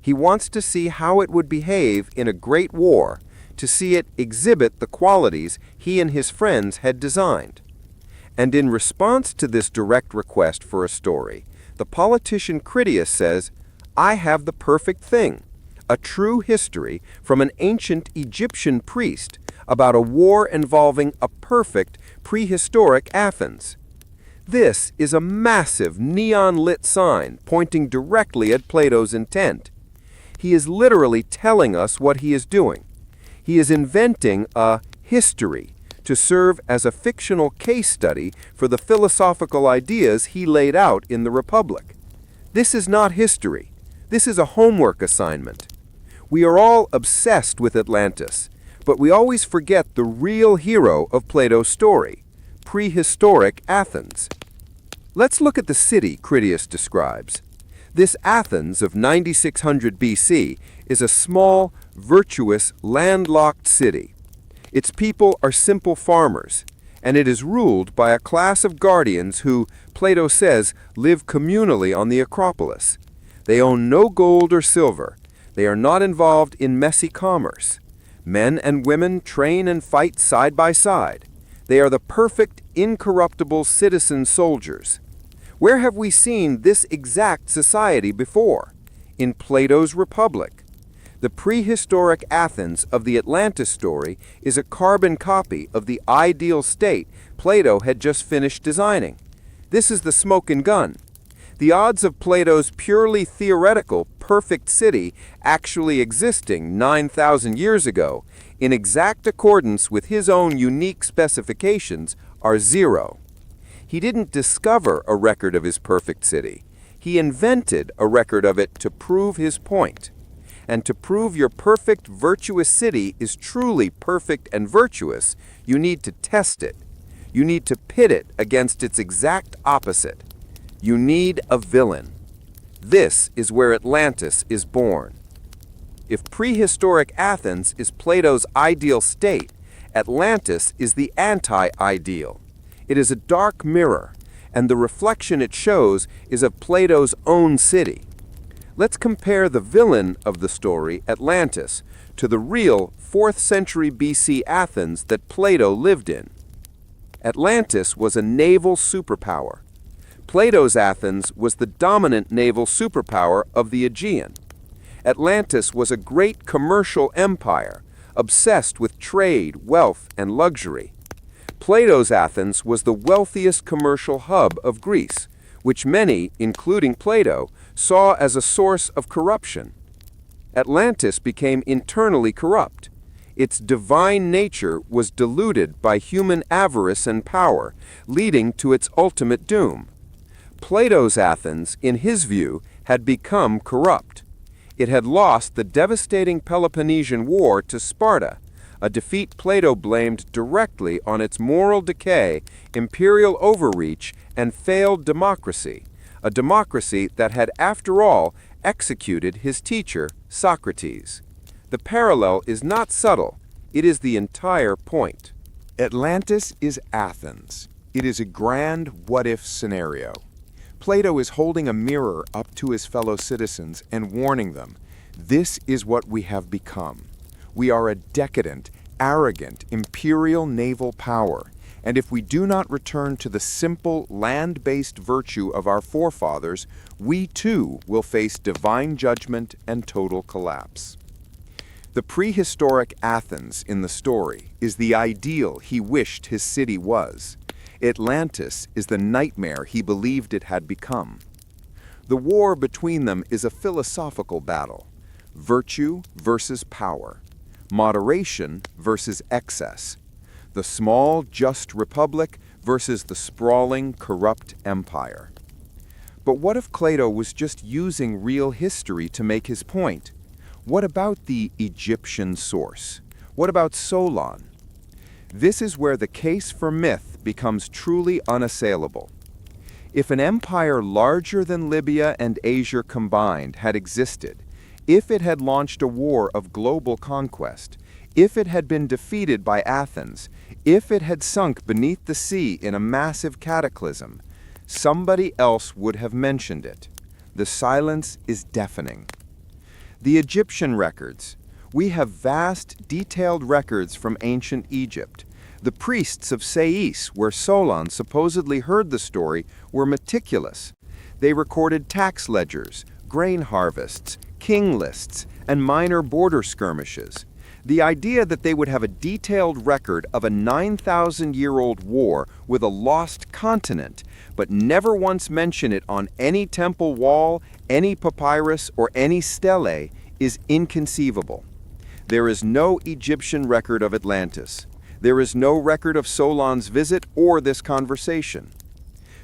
He wants to see how it would behave in a great war, to see it exhibit the qualities he and his friends had designed. And in response to this direct request for a story, the politician Critias says, I have the perfect thing, a true history from an ancient Egyptian priest about a war involving a perfect prehistoric Athens. This is a massive neon-lit sign pointing directly at Plato's intent. He is literally telling us what he is doing. He is inventing a history to serve as a fictional case study for the philosophical ideas he laid out in the Republic. This is not history. This is a homework assignment. We are all obsessed with Atlantis, but we always forget the real hero of Plato's story, prehistoric Athens. Let's look at the city Critias describes. This Athens of 9600 BC is a small, virtuous, landlocked city. Its people are simple farmers, and it is ruled by a class of guardians who, Plato says, live communally on the Acropolis. They own no gold or silver. They are not involved in messy commerce. Men and women train and fight side by side. They are the perfect, incorruptible citizen soldiers. Where have we seen this exact society before? in Plato's Republic. The prehistoric Athens of the Atlantis story is a carbon copy of the ideal state Plato had just finished designing. This is the smoke and gun. The odds of Plato's purely theoretical perfect city actually existing 9,000 years ago, in exact accordance with his own unique specifications, are zero. He didn't discover a record of his perfect city. He invented a record of it to prove his point. And to prove your perfect, virtuous city is truly perfect and virtuous, you need to test it. You need to pit it against its exact opposite. You need a villain. This is where Atlantis is born. If prehistoric Athens is Plato's ideal state, Atlantis is the anti-ideal. It is a dark mirror, and the reflection it shows is of Plato's own city. Let's compare the villain of the story, Atlantis, to the real 4th century BC Athens that Plato lived in. Atlantis was a naval superpower. Plato's Athens was the dominant naval superpower of the Aegean. Atlantis was a great commercial empire, obsessed with trade, wealth, and luxury. Plato's Athens was the wealthiest commercial hub of Greece, which many, including Plato, saw as a source of corruption. Atlantis became internally corrupt. Its divine nature was diluted by human avarice and power, leading to its ultimate doom. Plato's Athens, in his view, had become corrupt. It had lost the devastating Peloponnesian War to Sparta, a defeat Plato blamed directly on its moral decay, imperial overreach, and failed democracy, a democracy that had, after all, executed his teacher, Socrates. The parallel is not subtle, it is the entire point. Atlantis is Athens. It is a grand what-if scenario. Plato is holding a mirror up to his fellow citizens and warning them, this is what we have become. We are a decadent, arrogant, imperial naval power, and if we do not return to the simple, land-based virtue of our forefathers, we too will face divine judgment and total collapse. The prehistoric Athens in the story is the ideal he wished his city was. Atlantis is the nightmare he believed it had become. The war between them is a philosophical battle. Virtue versus power. Moderation versus excess. The small, just republic versus the sprawling, corrupt empire. But what if Plato was just using real history to make his point? What about the Egyptian source? What about Solon? This is where the case for myth becomes truly unassailable. If an empire larger than Libya and Asia combined had existed, if it had launched a war of global conquest, if it had been defeated by Athens, if it had sunk beneath the sea in a massive cataclysm, somebody else would have mentioned it. The silence is deafening. The Egyptian records. We have vast, detailed records from ancient Egypt. The priests of Sais, where Solon supposedly heard the story, were meticulous. They recorded tax ledgers, grain harvests, king lists, and minor border skirmishes. The idea that they would have a detailed record of a 9,000-year-old war with a lost continent, but never once mention it on any temple wall, any papyrus, or any stele, is inconceivable. There is no Egyptian record of Atlantis. There is no record of Solon's visit or this conversation.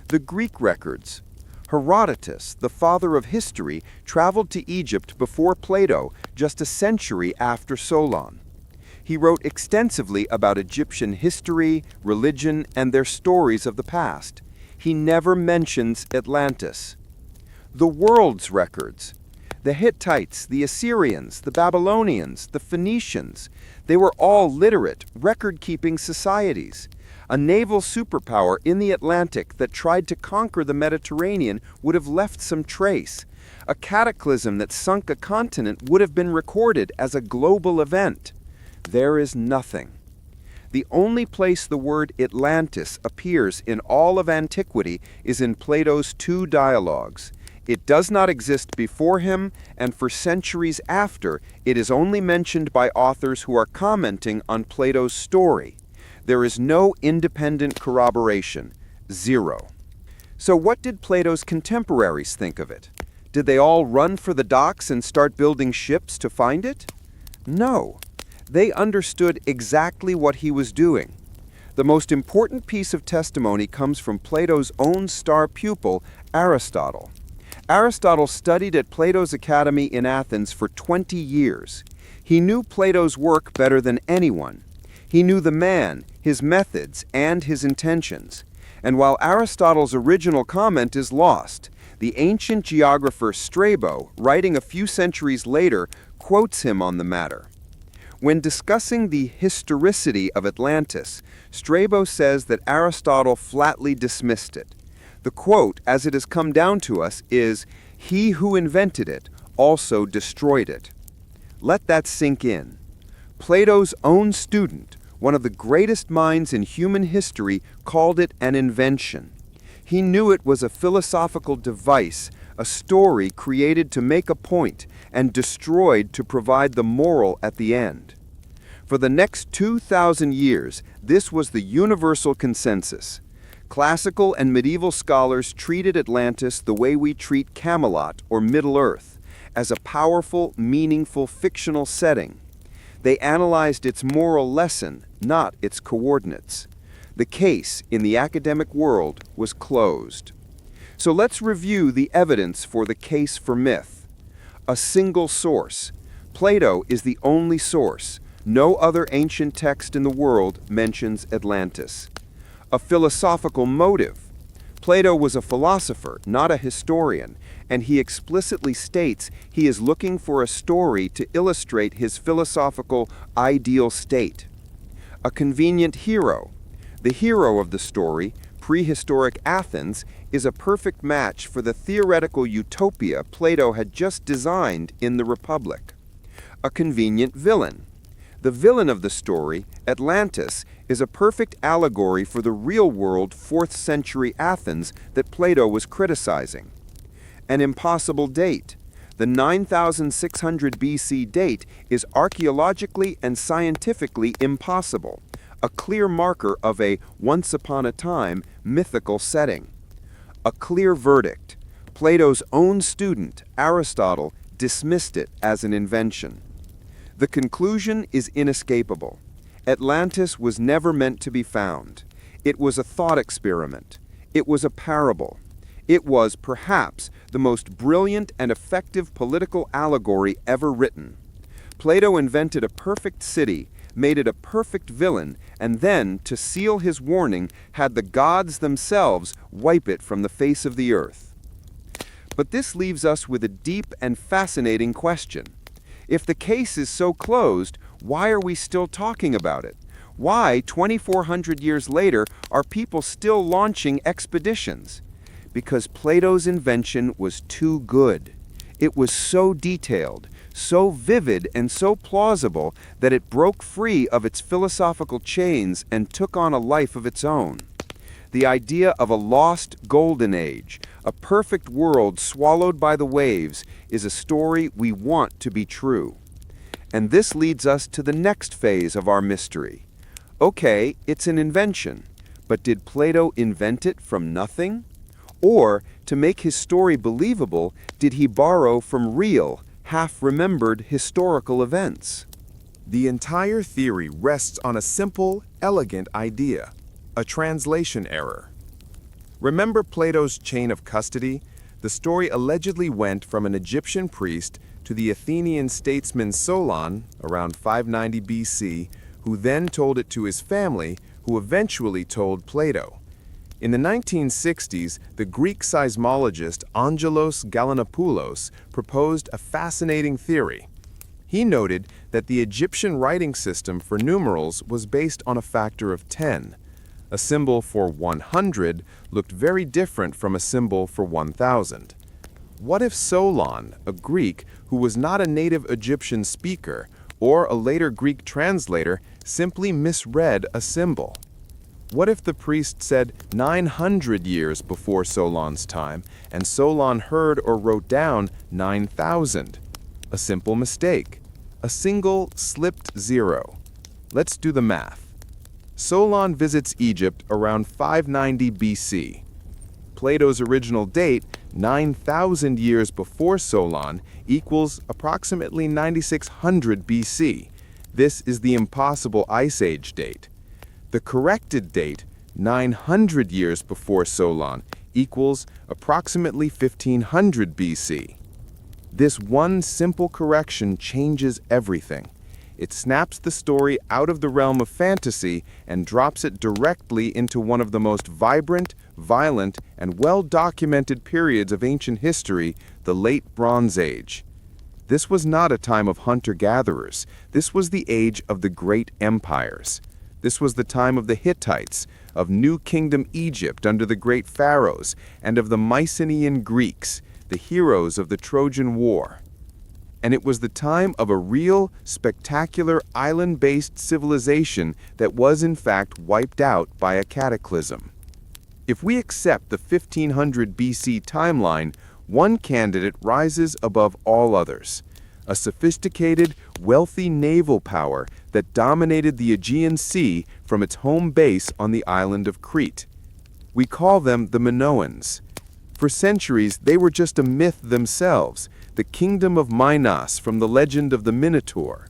The Greek records. Herodotus, the father of history, traveled to Egypt before Plato, just a century after Solon. He wrote extensively about Egyptian history, religion, and their stories of the past. He never mentions Atlantis. The world's records. The Hittites, the Assyrians, the Babylonians, the Phoenicians, they were all literate, record-keeping societies. A naval superpower in the Atlantic that tried to conquer the Mediterranean would have left some trace. A cataclysm that sunk a continent would have been recorded as a global event. There is nothing. The only place the word Atlantis appears in all of antiquity is in Plato's two dialogues. It does not exist before him, and for centuries after, it is only mentioned by authors who are commenting on Plato's story. There is no independent corroboration. Zero. So what did Plato's contemporaries think of it? Did they all run for the docks and start building ships to find it? No. They understood exactly what he was doing. The most important piece of testimony comes from Plato's own star pupil, Aristotle. Aristotle studied at Plato's academy in Athens for 20 years. He knew Plato's work better than anyone. He knew the man, his methods, and his intentions. And while Aristotle's original comment is lost, the ancient geographer Strabo, writing a few centuries later, quotes him on the matter. When discussing the historicity of Atlantis, Strabo says that Aristotle flatly dismissed it. The quote, as it has come down to us, is, "He who invented it also destroyed it." Let that sink in. Plato's own student, one of the greatest minds in human history, called it an invention. He knew it was a philosophical device, a story created to make a point and destroyed to provide the moral at the end. For the next 2,000 years, this was the universal consensus. Classical and medieval scholars treated Atlantis the way we treat Camelot or Middle-earth, as a powerful, meaningful, fictional setting. They analyzed its moral lesson, not its coordinates. The case in the academic world was closed. So let's review the evidence for the case for myth. A single source. Plato is the only source. No other ancient text in the world mentions Atlantis. A philosophical motive. Plato was a philosopher, not a historian, and he explicitly states he is looking for a story to illustrate his philosophical ideal state. A convenient hero. The hero of the story, prehistoric Athens, is a perfect match for the theoretical utopia Plato had just designed in the Republic. A convenient villain. The villain of the story, Atlantis, is a perfect allegory for the real-world 4th century Athens that Plato was criticizing. An impossible date. The 9600 BC date is archaeologically and scientifically impossible, a clear marker of a once-upon-a-time mythical setting. A clear verdict. Plato's own student, Aristotle, dismissed it as an invention. The conclusion is inescapable. Atlantis was never meant to be found. It was a thought experiment. It was a parable. It was, perhaps, the most brilliant and effective political allegory ever written. Plato invented a perfect city, made it a perfect villain, and then, to seal his warning, had the gods themselves wipe it from the face of the earth. But this leaves us with a deep and fascinating question. If the case is so closed, why are we still talking about it? Why, 2,400 years later, are people still launching expeditions? Because Plato's invention was too good. It was so detailed, so vivid, and so plausible that it broke free of its philosophical chains and took on a life of its own. The idea of a lost golden age, a perfect world swallowed by the waves, is a story we want to be true. And this leads us to the next phase of our mystery. Okay, it's an invention, but did Plato invent it from nothing? Or, to make his story believable, did he borrow from real, half-remembered historical events? The entire theory rests on a simple, elegant idea: a translation error. Remember Plato's chain of custody? The story allegedly went from an Egyptian priest to the Athenian statesman Solon, around 590 BC, who then told it to his family, who eventually told Plato. In the 1960s, the Greek seismologist Angelos Gallinopoulos proposed a fascinating theory. He noted that the Egyptian writing system for numerals was based on a factor of 10. A symbol for 100 looked very different from a symbol for 1,000. What if Solon, a Greek who was not a native Egyptian speaker, or a later Greek translator, simply misread a symbol? What if the priest said 900 years before Solon's time, and Solon heard or wrote down 9,000? A simple mistake. A single slipped zero. Let's do the math. Solon visits Egypt around 590 BC. Plato's original date, 9,000 years before Solon, equals approximately 9600 BC. This is the impossible Ice Age date. The corrected date, 900 years before Solon, equals approximately 1500 BC. This one simple correction changes everything. It snaps the story out of the realm of fantasy and drops it directly into one of the most vibrant, violent, and well-documented periods of ancient history, the Late Bronze Age. This was not a time of hunter-gatherers. This was the age of the great empires. This was the time of the Hittites, of New Kingdom Egypt under the great pharaohs, and of the Mycenaean Greeks, the heroes of the Trojan War. And it was the time of a real, spectacular, island-based civilization that was in fact wiped out by a cataclysm. If we accept the 1500 BC timeline, one candidate rises above all others: a sophisticated, wealthy naval power that dominated the Aegean Sea from its home base on the island of Crete. We call them the Minoans. For centuries, they were just a myth themselves, the kingdom of Minos from the legend of the Minotaur.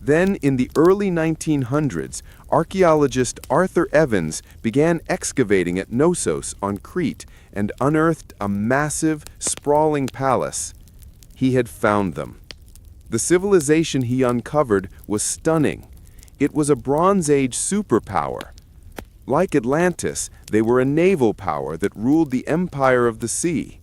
Then, in the early 1900s, archaeologist Arthur Evans began excavating at Knossos on Crete and unearthed a massive, sprawling palace. He had found them. The civilization he uncovered was stunning. It was a Bronze Age superpower. Like Atlantis, they were a naval power that ruled the empire of the sea.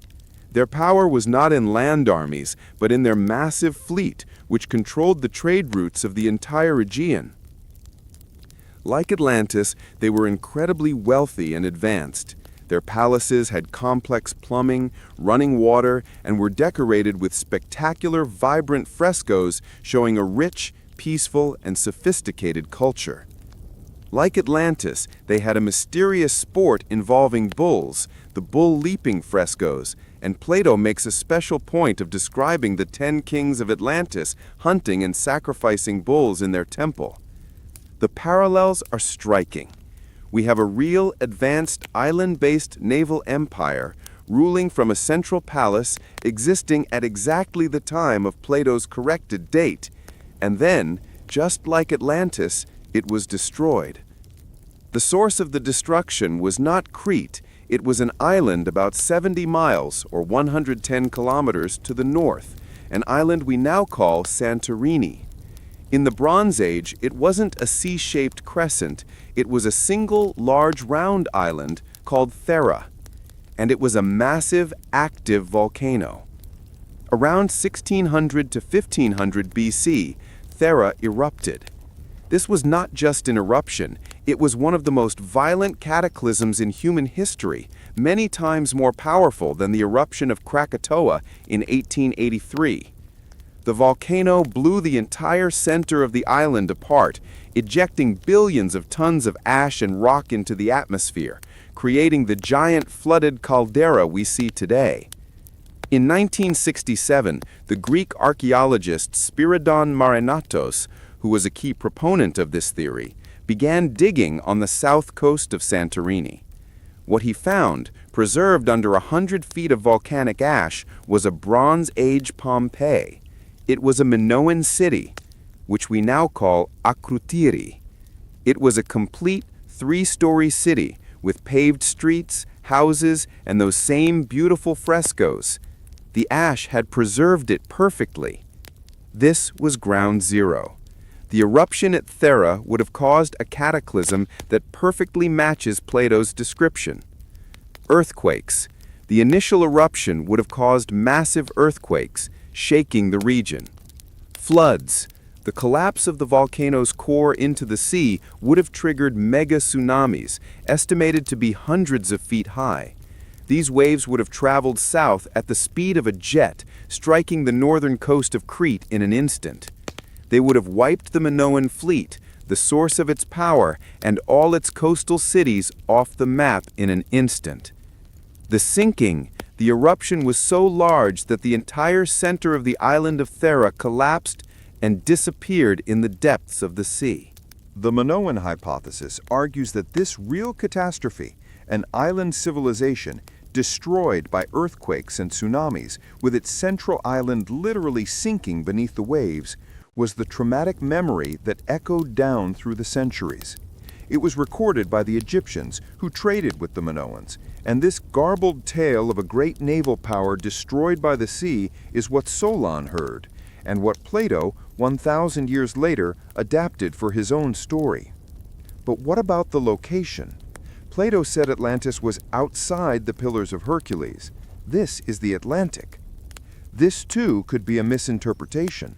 Their power was not in land armies, but in their massive fleet, which controlled the trade routes of the entire Aegean. Like Atlantis, they were incredibly wealthy and advanced. Their palaces had complex plumbing, running water, and were decorated with spectacular, vibrant frescoes showing a rich, peaceful, and sophisticated culture. Like Atlantis, they had a mysterious sport involving bulls, the bull leaping frescoes, and Plato makes a special point of describing the 10 kings of Atlantis hunting and sacrificing bulls in their temple. The parallels are striking. We have a real, advanced, island-based naval empire ruling from a central palace existing at exactly the time of Plato's corrected date, and then, just like Atlantis, it was destroyed. The source of the destruction was not Crete. It was an island about 70 miles or 110 kilometers to the north, an island we now call Santorini. In the Bronze Age, it wasn't a C-shaped crescent, it was a single large round island called Thera, and it was a massive, active volcano. Around 1600 to 1500 BC, Thera erupted. This was not just an eruption, it was one of the most violent cataclysms in human history, many times more powerful than the eruption of Krakatoa in 1883. The volcano blew the entire center of the island apart, ejecting billions of tons of ash and rock into the atmosphere, creating the giant flooded caldera we see today. In 1967, the Greek archaeologist Spiridon Marinatos, who was a key proponent of this theory, began digging on the south coast of Santorini. What he found, preserved under 100 feet of volcanic ash, was a Bronze Age Pompeii. It was a Minoan city, which we now call Akrotiri. It was a complete 3-story city with paved streets, houses, and those same beautiful frescoes. The ash had preserved it perfectly. This was ground zero. The eruption at Thera would have caused a cataclysm that perfectly matches Plato's description. Earthquakes. The initial eruption would have caused massive earthquakes, shaking the region. Floods. The collapse of the volcano's core into the sea would have triggered mega tsunamis, estimated to be hundreds of feet high. These waves would have traveled south at the speed of a jet, striking the northern coast of Crete in an instant. They would have wiped the Minoan fleet, the source of its power, and all its coastal cities off the map in an instant. The sinking, the eruption was so large that the entire center of the island of Thera collapsed and disappeared in the depths of the sea. The Minoan hypothesis argues that this real catastrophe, an island civilization destroyed by earthquakes and tsunamis, with its central island literally sinking beneath the waves, was the traumatic memory that echoed down through the centuries. It was recorded by the Egyptians, who traded with the Minoans, and this garbled tale of a great naval power destroyed by the sea is what Solon heard, and what Plato, 1,000 years later, adapted for his own story. But what about the location? Plato said Atlantis was outside the Pillars of Hercules. This is the Atlantic. This, too, could be a misinterpretation.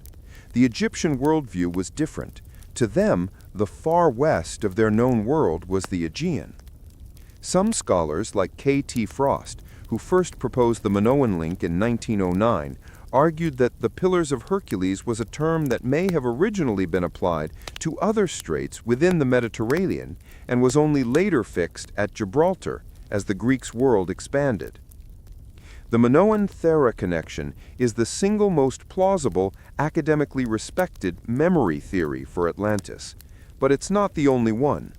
The Egyptian worldview was different. To them, the far west of their known world was the Aegean. Some scholars, like K.T. Frost, who first proposed the Minoan link in 1909, argued that the Pillars of Hercules was a term that may have originally been applied to other straits within the Mediterranean and was only later fixed at Gibraltar as the Greeks' world expanded. The Minoan-Thera connection is the single most plausible, academically respected memory theory for Atlantis, but it's not the only one.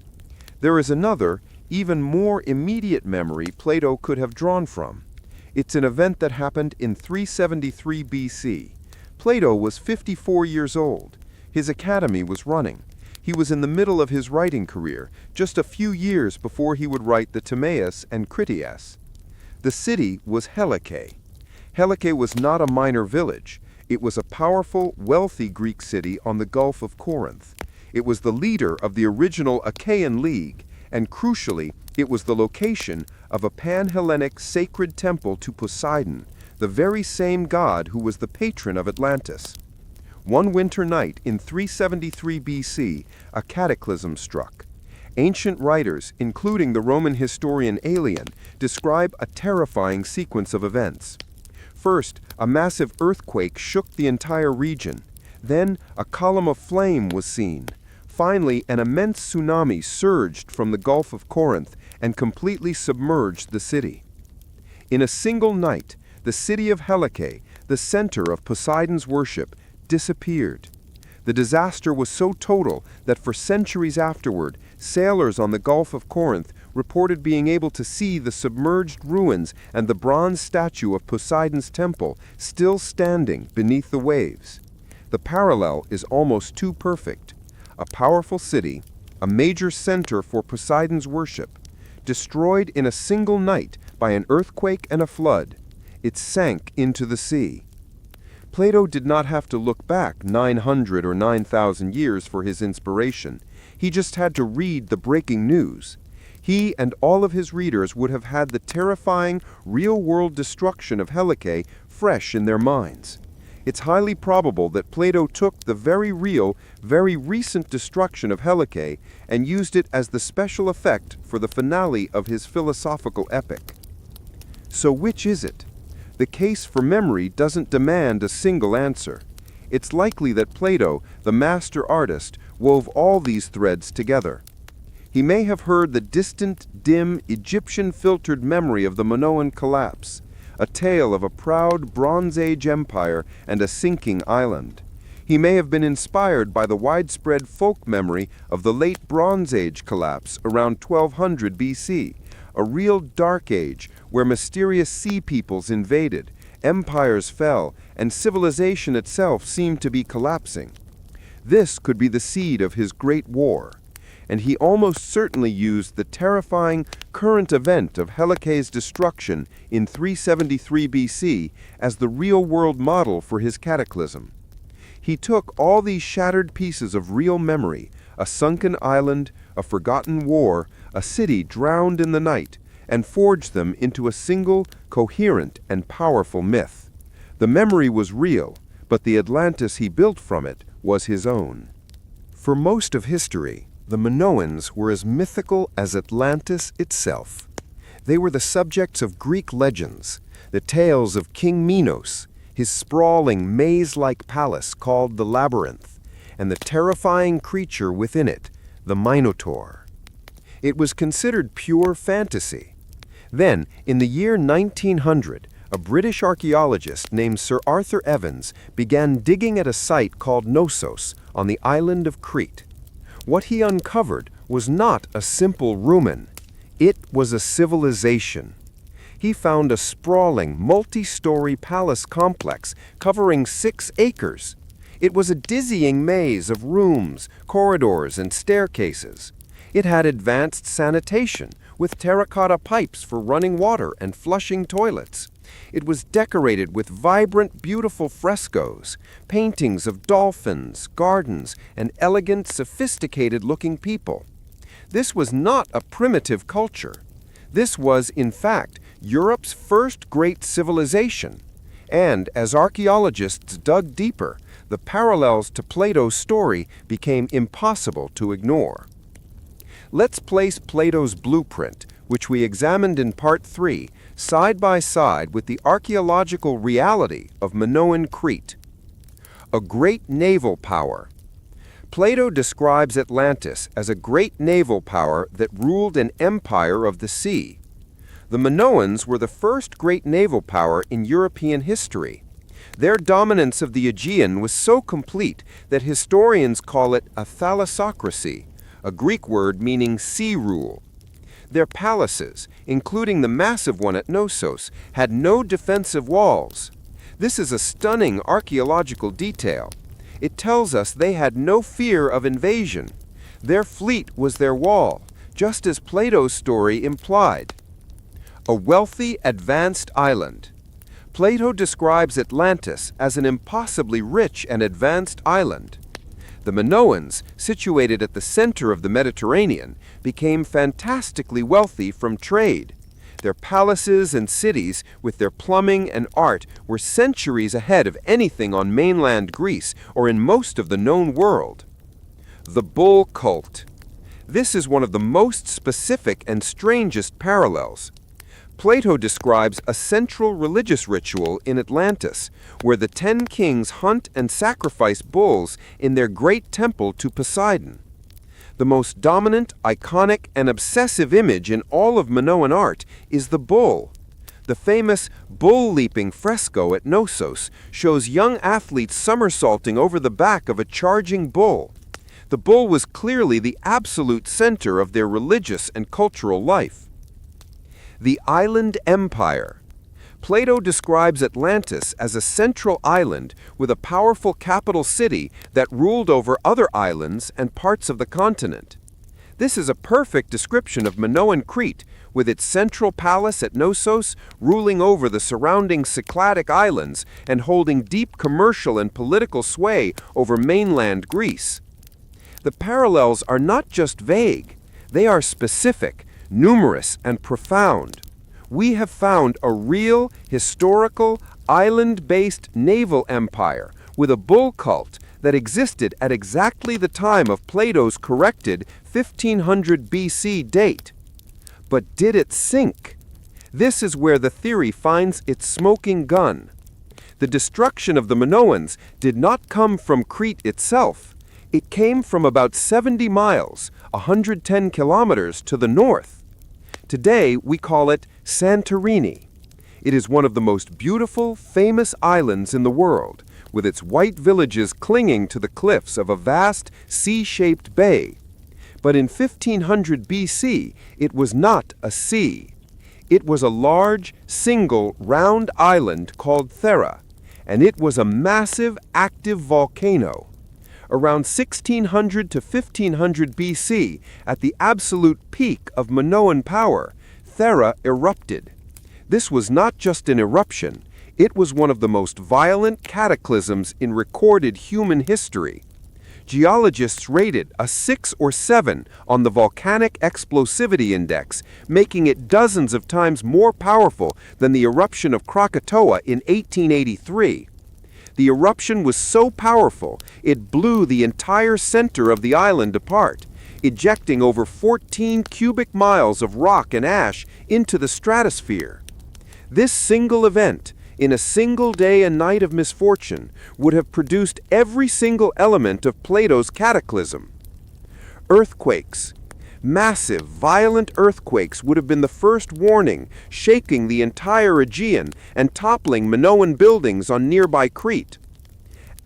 There is another, even more immediate memory Plato could have drawn from. It's an event that happened in 373 BC. Plato was 54 years old. His academy was running. He was in the middle of his writing career, just a few years before he would write the Timaeus and Critias. The city was Helike. Helike was not a minor village. It was a powerful, wealthy Greek city on the Gulf of Corinth. It was the leader of the original Achaean League, and crucially, it was the location of a pan-Hellenic sacred temple to Poseidon, the very same god who was the patron of Atlantis. One winter night in 373 BC, a cataclysm struck. Ancient writers, including the Roman historian Aegean, describe a terrifying sequence of events. First, a massive earthquake shook the entire region. Then, a column of flame was seen. Finally, an immense tsunami surged from the Gulf of Corinth and completely submerged the city. In a single night, the city of Helike, the center of Poseidon's worship, disappeared. The disaster was so total that for centuries afterward, sailors on the Gulf of Corinth reported being able to see the submerged ruins and the bronze statue of Poseidon's temple still standing beneath the waves. The parallel is almost too perfect. A powerful city, a major center for Poseidon's worship, destroyed in a single night by an earthquake and a flood. It sank into the sea. Plato did not have to look back 900 or 9,000 years for his inspiration. He just had to read the breaking news. He and all of his readers would have had the terrifying, real-world destruction of Helike fresh in their minds. It's highly probable that Plato took the very real, very recent destruction of Helike and used it as the special effect for the finale of his philosophical epic. So which is it? The case for memory doesn't demand a single answer. It's likely that Plato, the master artist, wove all these threads together. He may have heard the distant, dim, Egyptian-filtered memory of the Minoan collapse, a tale of a proud Bronze Age empire and a sinking island. He may have been inspired by the widespread folk memory of the late Bronze Age collapse around 1200 BC, a real dark age where mysterious sea peoples invaded, empires fell, and civilization itself seemed to be collapsing. This could be the seed of his great war, and he almost certainly used the terrifying current event of Helike's destruction in 373 BC as the real-world model for his cataclysm. He took all these shattered pieces of real memory, a sunken island, a forgotten war, a city drowned in the night, and forged them into a single, coherent, and powerful myth. The memory was real, but the Atlantis he built from it was his own. For most of history, the Minoans were as mythical as Atlantis itself. They were the subjects of Greek legends, the tales of King Minos, his sprawling maze-like palace called the Labyrinth, and the terrifying creature within it, the Minotaur. It was considered pure fantasy. Then, in the year 1900, a British archaeologist named Sir Arthur Evans began digging at a site called Knossos on the island of Crete. What he uncovered was not a simple ruin. It was a civilization. He found a sprawling, multi-story palace complex covering 6 acres. It was a dizzying maze of rooms, corridors, and staircases. It had advanced sanitation, with terracotta pipes for running water and flushing toilets. It was decorated with vibrant, beautiful frescoes, paintings of dolphins, gardens, and elegant, sophisticated-looking people. This was not a primitive culture. This was, in fact, Europe's first great civilization. And as archaeologists dug deeper, the parallels to Plato's story became impossible to ignore. Let's place Plato's blueprint, which we examined in Part 3, side by side with the archaeological reality of Minoan Crete. A great naval power. Plato describes Atlantis as a great naval power that ruled an empire of the sea. The Minoans were the first great naval power in European history. Their dominance of the Aegean was so complete that historians call it a thalassocracy, a Greek word meaning sea rule. Their palaces, including the massive one at Knossos, had no defensive walls. This is a stunning archaeological detail. It tells us they had no fear of invasion. Their fleet was their wall, just as Plato's story implied. A wealthy, advanced island. Plato describes Atlantis as an impossibly rich and advanced island. The Minoans, situated at the center of the Mediterranean, became fantastically wealthy from trade. Their palaces and cities, with their plumbing and art, were centuries ahead of anything on mainland Greece or in most of the known world. The bull cult. This is one of the most specific and strangest parallels. Plato describes a central religious ritual in Atlantis, where the 10 kings hunt and sacrifice bulls in their great temple to Poseidon. The most dominant, iconic, and obsessive image in all of Minoan art is the bull. The famous bull-leaping fresco at Knossos shows young athletes somersaulting over the back of a charging bull. The bull was clearly the absolute center of their religious and cultural life. The island empire. Plato describes Atlantis as a central island with a powerful capital city that ruled over other islands and parts of the continent. This is a perfect description of Minoan Crete, with its central palace at Knossos ruling over the surrounding Cycladic islands and holding deep commercial and political sway over mainland Greece. The parallels are not just vague, they are specific, numerous, and profound. We have found a real, historical, island-based naval empire with a bull cult that existed at exactly the time of Plato's corrected 1500 BC date. But did it sink? This is where the theory finds its smoking gun. The destruction of the Minoans did not come from Crete itself. It came from about 70 miles, 110 kilometers to the north. Today, we call it Santorini. It is one of the most beautiful, famous islands in the world, with its white villages clinging to the cliffs of a vast, sea-shaped bay. But in 1500 BC, it was not a sea. It was a large, single, round island called Thera, and it was a massive, active volcano. Around 1600 to 1500 BC, at the absolute peak of Minoan power, Thera erupted. This was not just an eruption, it was one of the most violent cataclysms in recorded human history. Geologists rated a 6 or 7 on the volcanic explosivity index, making it dozens of times more powerful than the eruption of Krakatoa in 1883. The eruption was so powerful, it blew the entire center of the island apart, ejecting over 14 cubic miles of rock and ash into the stratosphere. This single event, in a single day and night of misfortune, would have produced every single element of Plato's cataclysm. Earthquakes. Massive, violent earthquakes would have been the first warning, shaking the entire Aegean and toppling Minoan buildings on nearby Crete.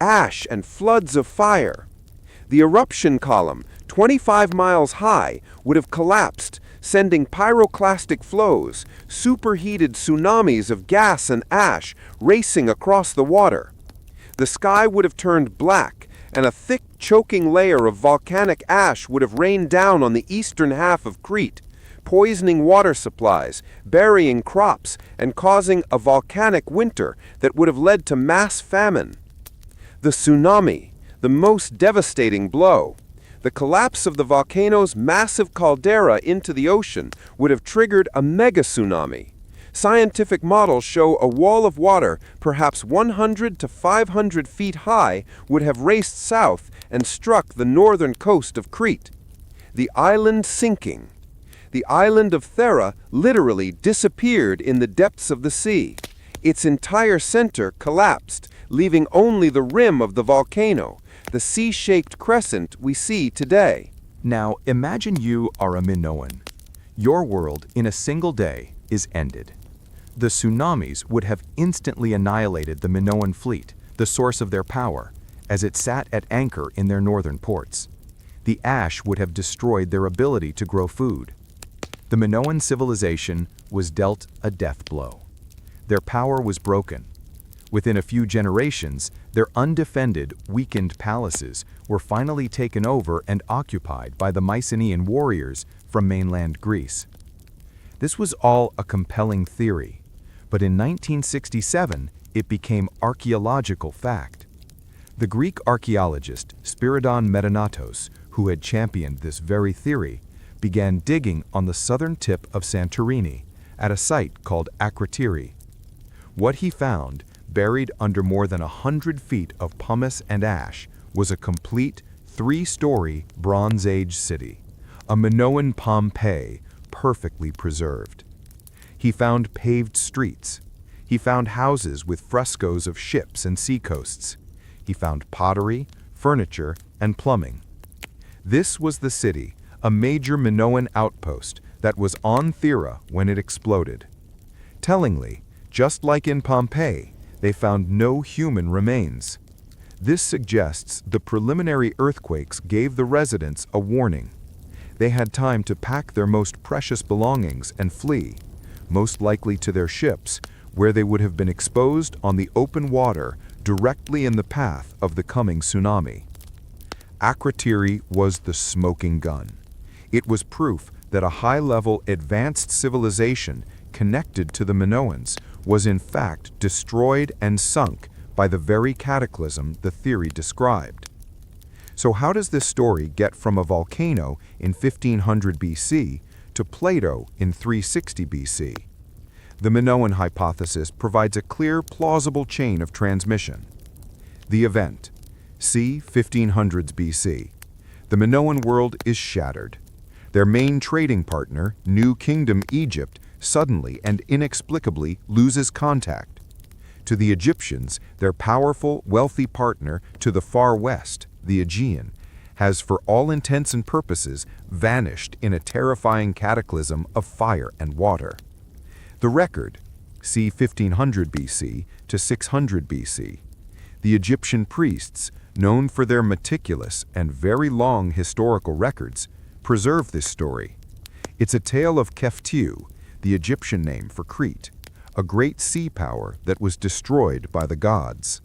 Ash and floods of fire. The eruption column, 25 miles high, would have collapsed, sending pyroclastic flows, superheated tsunamis of gas and ash racing across the water. The sky would have turned black, and a thick, choking layer of volcanic ash would have rained down on the eastern half of Crete, poisoning water supplies, burying crops, and causing a volcanic winter that would have led to mass famine. The tsunami, the most devastating blow. The collapse of the volcano's massive caldera into the ocean would have triggered a mega tsunami. Scientific models show a wall of water, perhaps 100 to 500 feet high, would have raced south and struck the northern coast of Crete. The island sinking. The island of Thera literally disappeared in the depths of the sea. Its entire center collapsed, leaving only the rim of the volcano, the sea-shaped crescent we see today. Now, imagine you are a Minoan. Your world, in a single day, is ended. The tsunamis would have instantly annihilated the Minoan fleet, the source of their power, as it sat at anchor in their northern ports. The ash would have destroyed their ability to grow food. The Minoan civilization was dealt a death blow. Their power was broken. Within a few generations, their undefended, weakened palaces were finally taken over and occupied by the Mycenaean warriors from mainland Greece. This was all a compelling theory, but in 1967, it became archaeological fact. The Greek archaeologist Spyridon Medanatos, who had championed this very theory, began digging on the southern tip of Santorini at a site called Akrotiri. What he found, buried under more than 100 feet of pumice and ash, was a complete 3-story Bronze Age city, a Minoan Pompeii, perfectly preserved. He found paved streets. He found houses with frescoes of ships and seacoasts. He found pottery, furniture, and plumbing. This was the city, a major Minoan outpost that was on Thera when it exploded. Tellingly, just like in Pompeii, they found no human remains. This suggests the preliminary earthquakes gave the residents a warning. They had time to pack their most precious belongings and flee, most likely to their ships, where they would have been exposed on the open water directly in the path of the coming tsunami. Akrotiri was the smoking gun. It was proof that a high-level advanced civilization connected to the Minoans was in fact destroyed and sunk by the very cataclysm the theory described. So how does this story get from a volcano in 1500 BC to Plato in 360 BC? The Minoan hypothesis provides a clear, plausible chain of transmission. The event, c. 1500s BC. The Minoan world is shattered. Their main trading partner, New Kingdom Egypt, suddenly and inexplicably loses contact. To the Egyptians, their powerful, wealthy partner to the far west, the Aegean, has for all intents and purposes vanished in a terrifying cataclysm of fire and water. The record, c. 1500 BC to 600 BC. The Egyptian priests, known for their meticulous and very long historical records, preserve this story. It's a tale of Keftiu, the Egyptian name for Crete, a great sea power that was destroyed by the gods.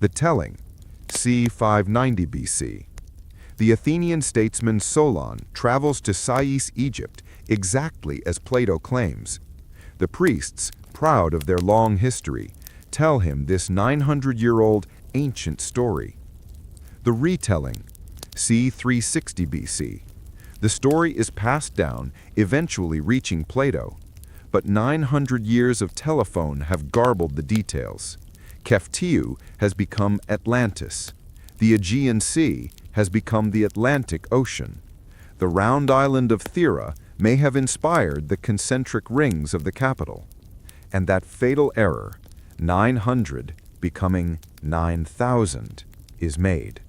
The telling, c. 590 BC. The Athenian statesman Solon travels to Sais, Egypt, exactly as Plato claims. The priests, proud of their long history, tell him this 900-year-old ancient story. The retelling, c. 360 BC. The story is passed down, eventually reaching Plato, but 900 years of telephone have garbled the details. Keftiu has become Atlantis. The Aegean Sea has become the Atlantic Ocean. The round island of Thera may have inspired the concentric rings of the capital. And that fatal error, 900 becoming 9,000 is made.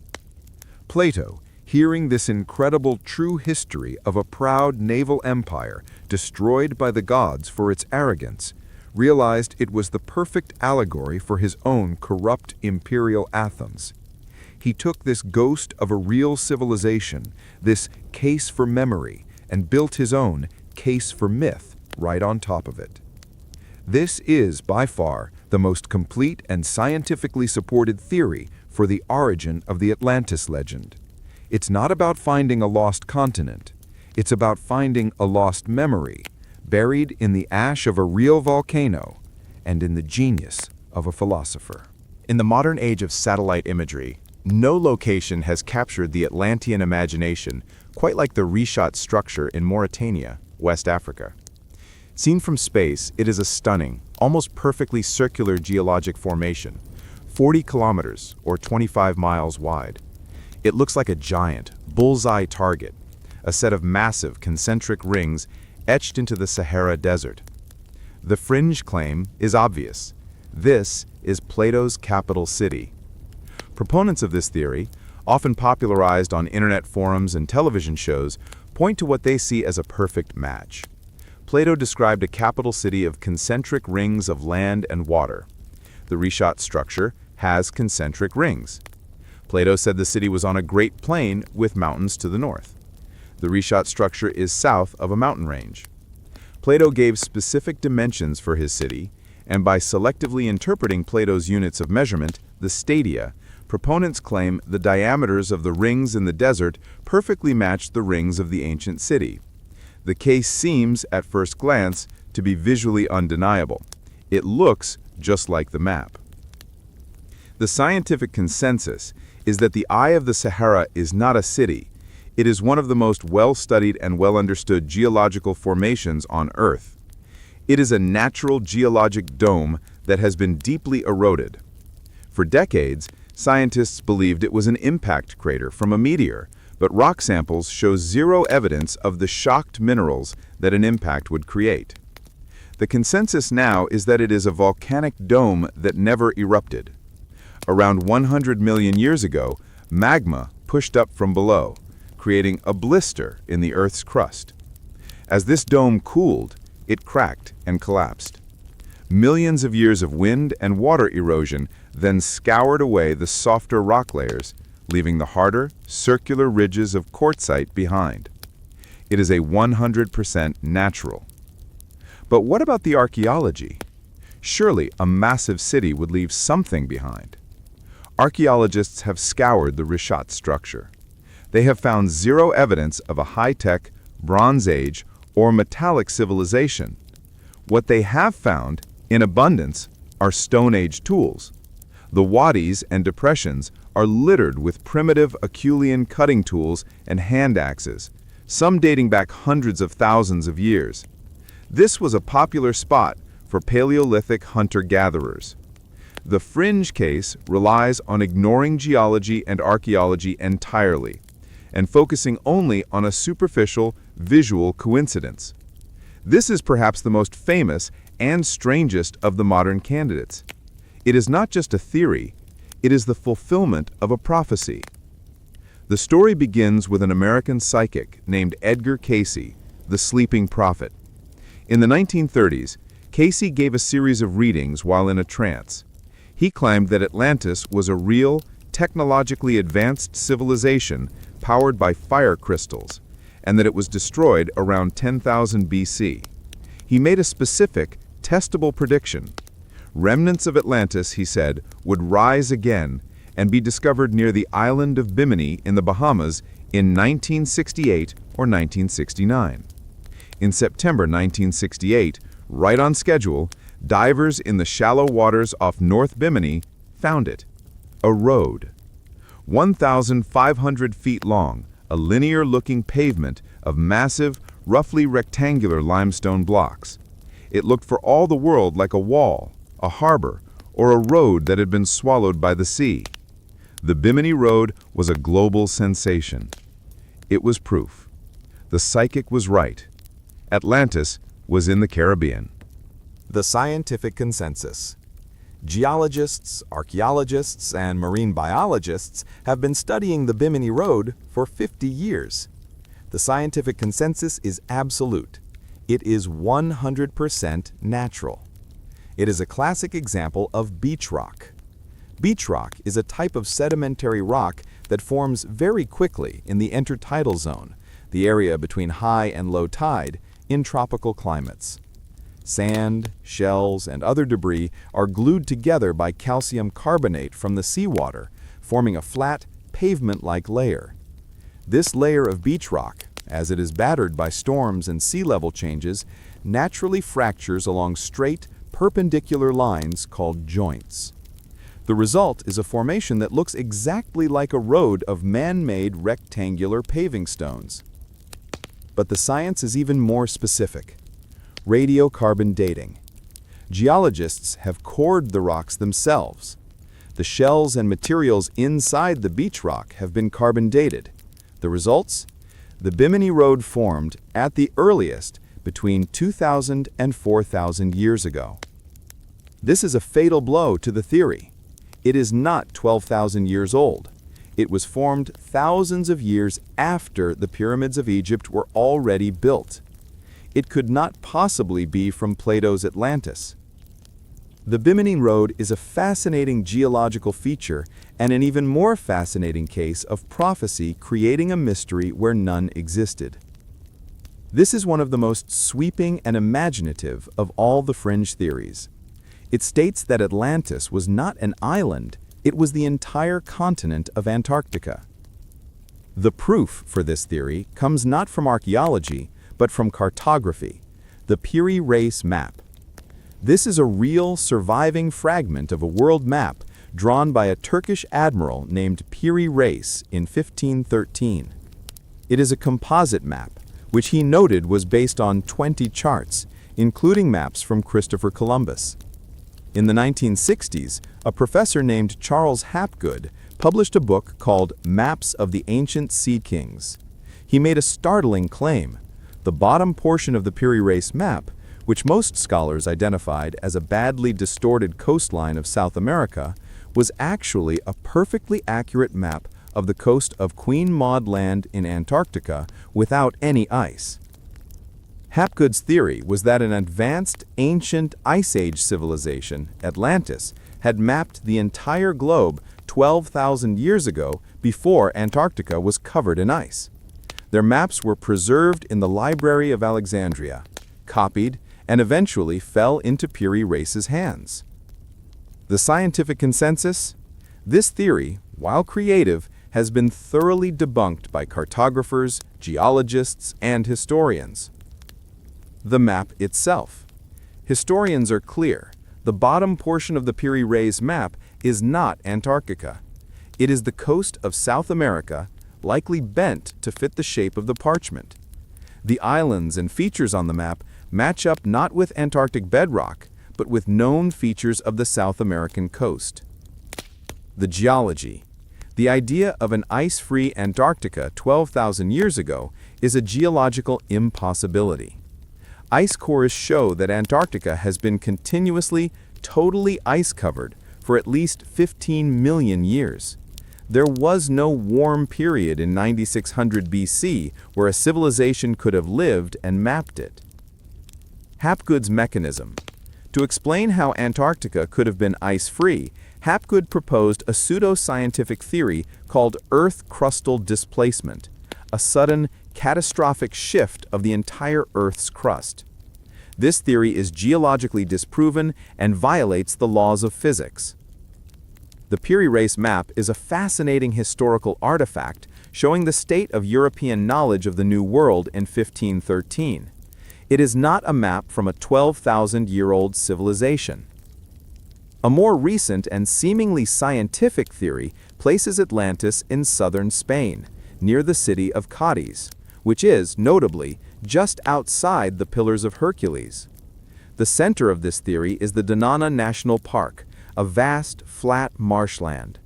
Plato, hearing this incredible true history of a proud naval empire destroyed by the gods for its arrogance, realized it was the perfect allegory for his own corrupt imperial Athens. He took this ghost of a real civilization, this case for memory, and built his own case for myth right on top of it. This is, by far, the most complete and scientifically supported theory for the origin of the Atlantis legend. It's not about finding a lost continent. It's about finding a lost memory, buried in the ash of a real volcano and in the genius of a philosopher. In the modern age of satellite imagery, no location has captured the Atlantean imagination quite like the reshot structure in Mauritania, West Africa. Seen from space, it is a stunning, almost perfectly circular geologic formation, 40 kilometers or 25 miles wide. It looks like a giant, bullseye target, a set of massive concentric rings etched into the Sahara Desert. The fringe claim is obvious. This is Plato's capital city. Proponents of this theory, often popularized on internet forums and television shows, point to what they see as a perfect match. Plato described a capital city of concentric rings of land and water. The reshot structure has concentric rings. Plato said the city was on a great plain with mountains to the north. The reshot structure is south of a mountain range. Plato gave specific dimensions for his city, and by selectively interpreting Plato's units of measurement, the stadia, proponents claim the diameters of the rings in the desert perfectly match the rings of the ancient city. The case seems, at first glance, to be visually undeniable. It looks just like the map. The scientific consensus is that the Eye of the Sahara is not a city. It is one of the most well-studied and well-understood geological formations on Earth. It is a natural geologic dome that has been deeply eroded. For decades, scientists believed it was an impact crater from a meteor, but rock samples show zero evidence of the shocked minerals that an impact would create. The consensus now is that it is a volcanic dome that never erupted. Around 100 million years ago, magma pushed up from below, creating a blister in the Earth's crust. As this dome cooled, it cracked and collapsed. Millions of years of wind and water erosion then scoured away the softer rock layers, leaving the harder, circular ridges of quartzite behind. It is a 100% natural. But what about the archaeology? Surely a massive city would leave something behind. Archaeologists have scoured the reshot structure. They have found zero evidence of a high-tech, Bronze Age, or metallic civilization. What they have found, in abundance, are Stone Age tools. The wadis and depressions are littered with primitive Acheulean cutting tools and hand axes, some dating back hundreds of thousands of years. This was a popular spot for Paleolithic hunter-gatherers. The fringe case relies on ignoring geology and archaeology entirely, and focusing only on a superficial, visual coincidence. This is perhaps the most famous and strangest of the modern candidates. It is not just a theory, it is the fulfillment of a prophecy. The story begins with an American psychic named Edgar Cayce, the sleeping prophet. In the 1930s, Cayce gave a series of readings while in a trance. He claimed that Atlantis was a real, technologically advanced civilization powered by fire crystals, and that it was destroyed around 10,000 BC. He made a specific, testable prediction. Remnants of Atlantis, he said, would rise again and be discovered near the island of Bimini in the Bahamas in 1968 or 1969. In September 1968, right on schedule, divers in the shallow waters off North Bimini found it. A road. 1,500 feet long, a linear-looking pavement of massive, roughly rectangular limestone blocks. It looked for all the world like a wall, a harbor, or a road that had been swallowed by the sea. The Bimini Road was a global sensation. It was proof. The psychic was right. Atlantis was in the Caribbean. The scientific consensus. Geologists, archaeologists, and marine biologists have been studying the Bimini Road for 50 years. The scientific consensus is absolute. It is 100% natural. It is a classic example of beach rock. Beach rock is a type of sedimentary rock that forms very quickly in the intertidal zone, the area between high and low tide, in tropical climates. Sand, shells, and other debris are glued together by calcium carbonate from the seawater, forming a flat, pavement-like layer. This layer of beach rock, as it is battered by storms and sea level changes, naturally fractures along straight, perpendicular lines called joints. The result is a formation that looks exactly like a road of man-made rectangular paving stones. But the science is even more specific. Radiocarbon dating. Geologists have cored the rocks themselves. The shells and materials inside the beach rock have been carbon dated. The results? The Bimini Road formed, at the earliest, between 2,000 and 4,000 years ago. This is a fatal blow to the theory. It is not 12,000 years old. It was formed thousands of years after the pyramids of Egypt were already built. It could not possibly be from Plato's Atlantis. The Bimini Road is a fascinating geological feature and an even more fascinating case of prophecy creating a mystery where none existed. This is one of the most sweeping and imaginative of all the fringe theories. It states that Atlantis was not an island, it was the entire continent of Antarctica. The proof for this theory comes not from archaeology, but from cartography, the Piri Reis map. This is a real, surviving fragment of a world map drawn by a Turkish admiral named Piri Reis in 1513. It is a composite map, which he noted was based on 20 charts, including maps from Christopher Columbus. In the 1960s, a professor named Charles Hapgood published a book called Maps of the Ancient Sea Kings. He made a startling claim. The bottom portion of the Piri Reis map, which most scholars identified as a badly distorted coastline of South America, was actually a perfectly accurate map of the coast of Queen Maud Land in Antarctica without any ice. Hapgood's theory was that an advanced, ancient Ice Age civilization, Atlantis, had mapped the entire globe 12,000 years ago before Antarctica was covered in ice. Their maps were preserved in the Library of Alexandria, copied, and eventually fell into Piri Reis's hands. The scientific consensus? This theory, while creative, has been thoroughly debunked by cartographers, geologists, and historians. The map itself. Historians are clear. The bottom portion of the Piri Reis map is not Antarctica. It is the coast of South America, likely bent to fit the shape of the parchment. The islands and features on the map match up not with Antarctic bedrock, but with known features of the South American coast. The geology. The idea of an ice-free Antarctica 12,000 years ago is a geological impossibility. Ice cores show that Antarctica has been continuously, totally ice-covered for at least 15 million years. There was no warm period in 9600 BC where a civilization could have lived and mapped it. Hapgood's mechanism. To explain how Antarctica could have been ice-free, Hapgood proposed a pseudo-scientific theory called Earth crustal displacement, a sudden, catastrophic shift of the entire Earth's crust. This theory is geologically disproven and violates the laws of physics. The Piri Reis map is a fascinating historical artifact showing the state of European knowledge of the New World in 1513. It is not a map from a 12,000-year-old civilization. A more recent and seemingly scientific theory places Atlantis in southern Spain, near the city of Cadiz, which is, notably, just outside the Pillars of Hercules. The center of this theory is the Donana National Park, a vast, flat marshland.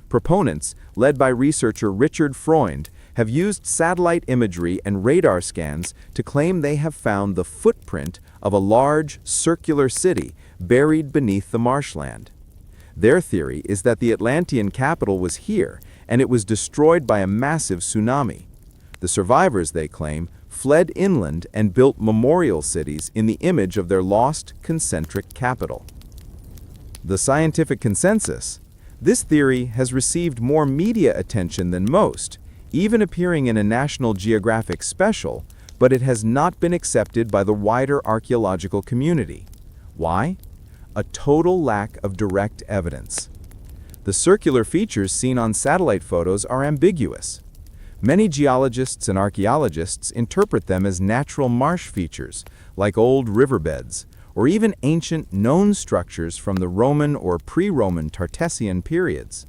Proponents, led by researcher Richard Freund, have used satellite imagery and radar scans to claim they have found the footprint of a large, circular city buried beneath the marshland. Their theory is that the Atlantean capital was here, and it was destroyed by a massive tsunami. The survivors, they claim, fled inland and built memorial cities in the image of their lost concentric capital. The scientific consensus? This theory has received more media attention than most, even appearing in a National Geographic special, but it has not been accepted by the wider archaeological community. Why? A total lack of direct evidence. The circular features seen on satellite photos are ambiguous. Many geologists and archaeologists interpret them as natural marsh features, like old riverbeds, or even ancient known structures from the Roman or pre-Roman Tartessian periods.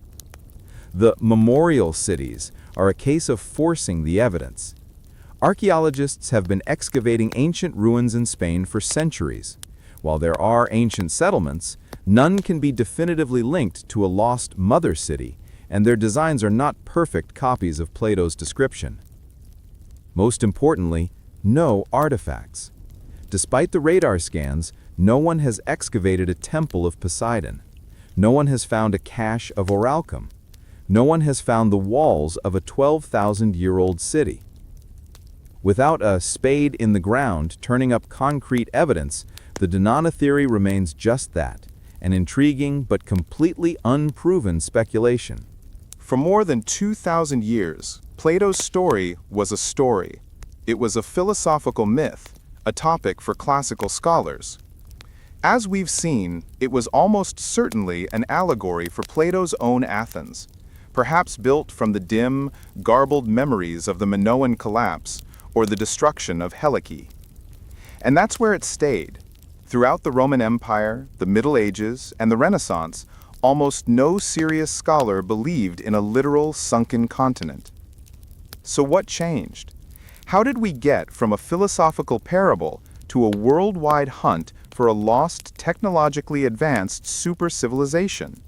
The memorial cities are a case of forcing the evidence. Archaeologists have been excavating ancient ruins in Spain for centuries. While there are ancient settlements, none can be definitively linked to a lost mother city, and their designs are not perfect copies of Plato's description. Most importantly, no artifacts. Despite the radar scans, no one has excavated a temple of Poseidon. No one has found a cache of orichalcum. No one has found the walls of a 12,000-year-old city. Without a spade in the ground turning up concrete evidence, the Donnana theory remains just that, an intriguing but completely unproven speculation. For more than 2,000 years, Plato's story was a story. It was a philosophical myth, a topic for classical scholars. As we've seen, it was almost certainly an allegory for Plato's own Athens, perhaps built from the dim, garbled memories of the Minoan collapse or the destruction of Helike. And that's where it stayed. Throughout the Roman Empire, the Middle Ages, and the Renaissance, almost no serious scholar believed in a literal sunken continent. So what changed? How did we get from a philosophical parable to a worldwide hunt for a lost, technologically advanced super-civilization?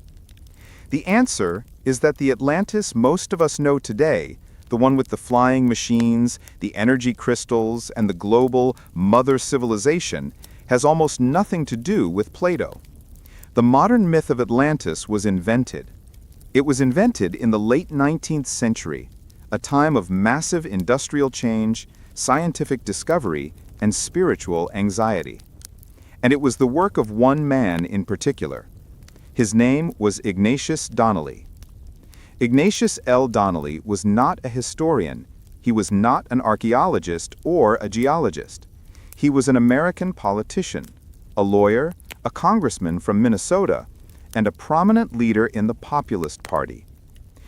The answer is that the Atlantis most of us know today, the one with the flying machines, the energy crystals, and the global mother civilization, has almost nothing to do with Plato. The modern myth of Atlantis was invented. It was invented in the late 19th century, a time of massive industrial change, scientific discovery, and spiritual anxiety. And it was the work of one man in particular. His name was Ignatius Donnelly. Ignatius L. Donnelly was not a historian. He was not an archaeologist or a geologist. He was an American politician, a lawyer, a congressman from Minnesota, and a prominent leader in the Populist Party.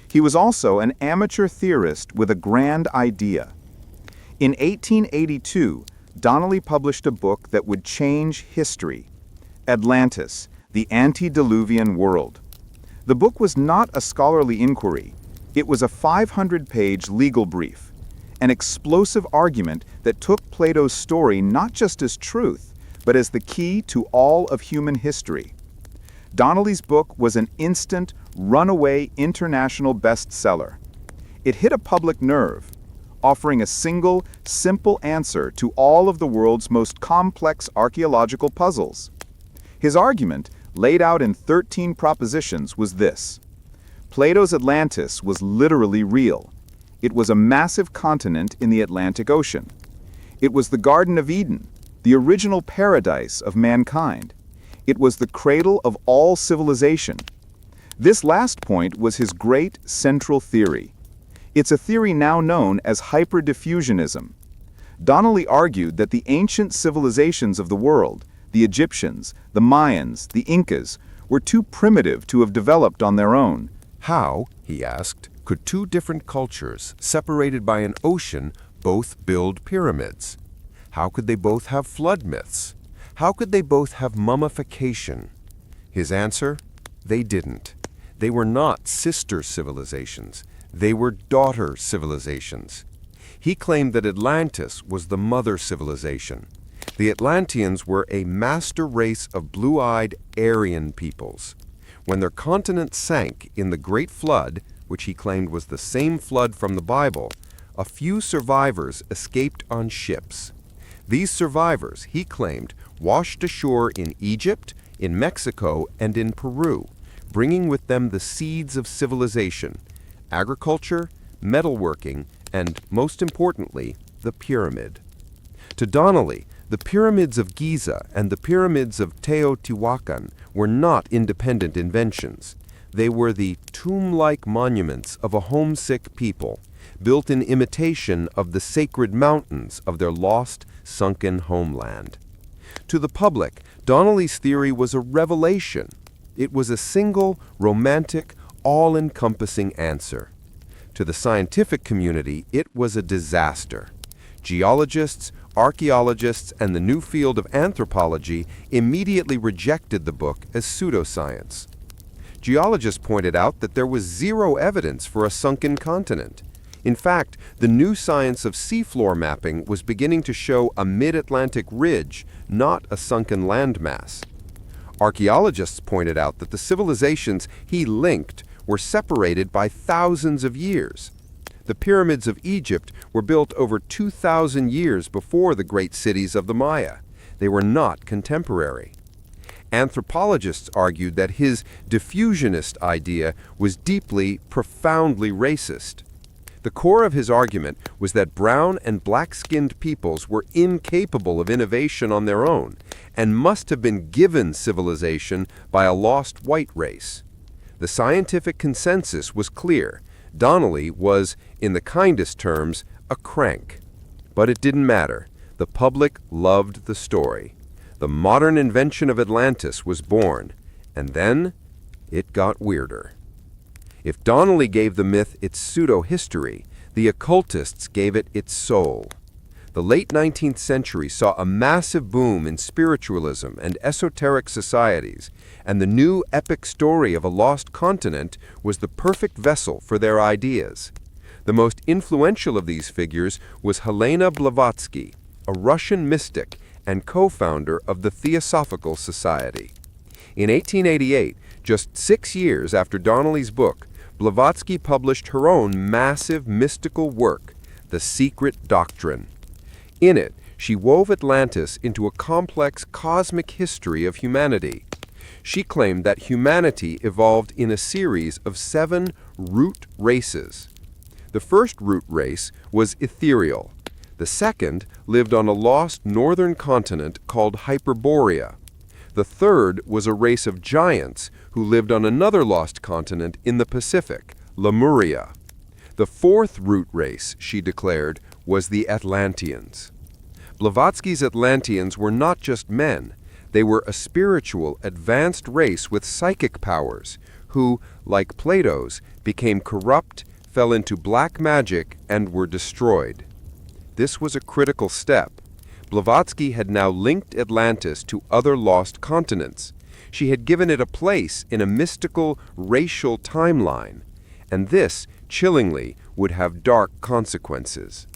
He was also an amateur theorist with a grand idea. In 1882, Donnelly published a book that would change history, Atlantis, the Antediluvian World. The book was not a scholarly inquiry. It was a 500-page legal brief, an explosive argument that took Plato's story not just as truth, but as the key to all of human history. Donnelly's book was an instant, runaway international bestseller. It hit a public nerve, offering a single, simple answer to all of the world's most complex archaeological puzzles. His argument, laid out in 13 propositions, was this: Plato's Atlantis was literally real. It was a massive continent in the Atlantic Ocean. It was the Garden of Eden, the original paradise of mankind. It was the cradle of all civilization. This last point was his great central theory. It's a theory now known as hyperdiffusionism. Donnelly argued that the ancient civilizations of the world, the Egyptians, the Mayans, the Incas, were too primitive to have developed on their own. How, he asked, could two different cultures, separated by an ocean, both build pyramids? How could they both have flood myths? How could they both have mummification? His answer? They didn't. They were not sister civilizations. They were daughter civilizations. He claimed that Atlantis was the mother civilization. The Atlanteans were a master race of blue-eyed Aryan peoples. When their continent sank in the Great Flood, which he claimed was the same flood from the Bible, a few survivors escaped on ships. These survivors, he claimed, washed ashore in Egypt, in Mexico, and in Peru, bringing with them the seeds of civilization: agriculture, metalworking, and, most importantly, the pyramid. To Donnelly, the pyramids of Giza and the pyramids of Teotihuacan were not independent inventions. They were the tomb-like monuments of a homesick people, built in imitation of the sacred mountains of their lost, sunken homeland. To the public, Donnelly's theory was a revelation. It was a single, romantic, all-encompassing answer. To the scientific community, it was a disaster. Geologists, archaeologists, and the new field of anthropology immediately rejected the book as pseudoscience. Geologists pointed out that there was zero evidence for a sunken continent. In fact, the new science of seafloor mapping was beginning to show a mid-Atlantic ridge, not a sunken landmass. Archaeologists pointed out that the civilizations he linked were separated by thousands of years. The pyramids of Egypt were built over 2,000 years before the great cities of the Maya. They were not contemporary. Anthropologists argued that his diffusionist idea was deeply, profoundly racist. The core of his argument was that brown and black-skinned peoples were incapable of innovation on their own and must have been given civilization by a lost white race. The scientific consensus was clear. Donnelly was, in the kindest terms, a crank. But it didn't matter. The public loved the story. The modern invention of Atlantis was born, and then it got weirder. If Donnelly gave the myth its pseudo-history, the occultists gave it its soul. The late 19th century saw a massive boom in spiritualism and esoteric societies, and the new epic story of a lost continent was the perfect vessel for their ideas. The most influential of these figures was Helena Blavatsky, a Russian mystic and co-founder of the Theosophical Society. In 1888, just 6 years after Donnelly's book, Blavatsky published her own massive mystical work, The Secret Doctrine. In it, she wove Atlantis into a complex cosmic history of humanity. She claimed that humanity evolved in a series of 7 root races. The first root race was ethereal. The second lived on a lost northern continent called Hyperborea. The third was a race of giants who lived on another lost continent in the Pacific, Lemuria. The fourth root race, she declared, was the Atlanteans. Blavatsky's Atlanteans were not just men. They were a spiritual, advanced race with psychic powers who, like Plato's, became corrupt, fell into black magic, and were destroyed. This was a critical step. Blavatsky had now linked Atlantis to other lost continents. She had given it a place in a mystical, racial timeline, and this, chillingly, would have dark consequences.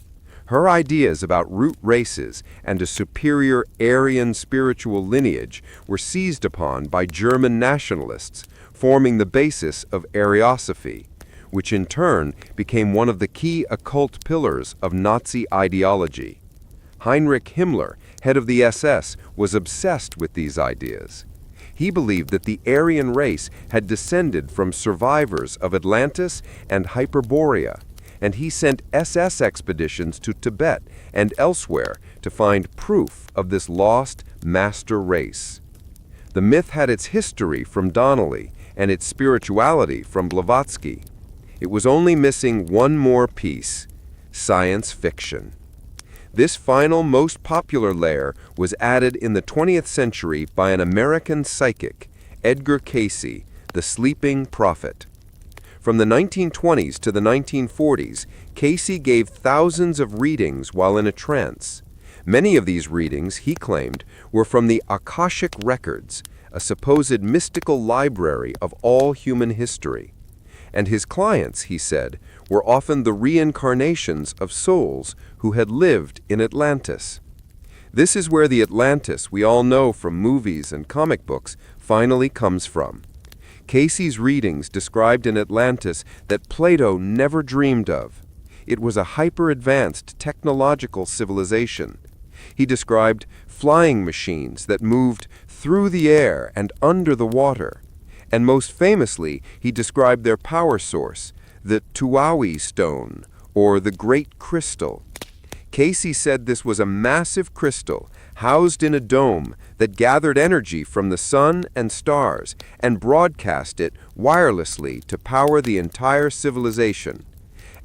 Her ideas about root races and a superior Aryan spiritual lineage were seized upon by German nationalists, forming the basis of Ariosophy, which in turn became one of the key occult pillars of Nazi ideology. Heinrich Himmler, head of the SS, was obsessed with these ideas. He believed that the Aryan race had descended from survivors of Atlantis and Hyperborea, and he sent SS expeditions to Tibet and elsewhere to find proof of this lost master race. The myth had its history from Donnelly and its spirituality from Blavatsky. It was only missing one more piece: science fiction. This final, most popular layer was added in the 20th century by an American psychic, Edgar Cayce, the sleeping prophet. From the 1920s to the 1940s, Cayce gave thousands of readings while in a trance. Many of these readings, he claimed, were from the Akashic Records, a supposed mystical library of all human history. And his clients, he said, were often the reincarnations of souls who had lived in Atlantis. This is where the Atlantis we all know from movies and comic books finally comes from. Cayce's readings described an Atlantis that Plato never dreamed of. It was a hyper-advanced technological civilization. He described flying machines that moved through the air and under the water, And most famously, he described their power source, the Tuawi stone, or the Great Crystal. Casey said this was a massive crystal housed in a dome that gathered energy from the sun and stars and broadcast it wirelessly to power the entire civilization.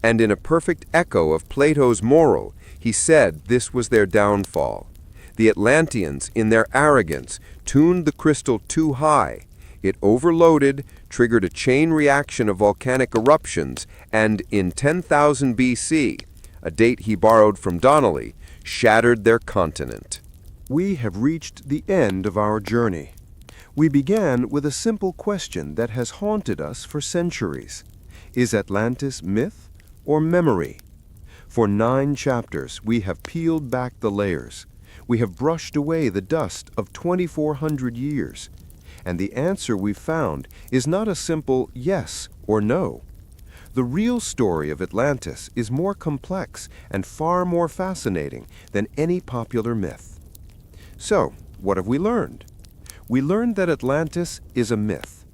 And in a perfect echo of Plato's moral, he said this was their downfall. The Atlanteans, in their arrogance, tuned the crystal too high. It overloaded, triggered a chain reaction of volcanic eruptions, and in 10,000 BC, a date he borrowed from Donnelly, shattered their continent. We have reached the end of our journey. We began with a simple question that has haunted us for centuries. Is Atlantis myth or memory? For 9 chapters, we have peeled back the layers. We have brushed away the dust of 2,400 years. And the answer we've found is not a simple yes or no. The real story of Atlantis is more complex and far more fascinating than any popular myth. So, what have we learned? We learned that Atlantis is a myth.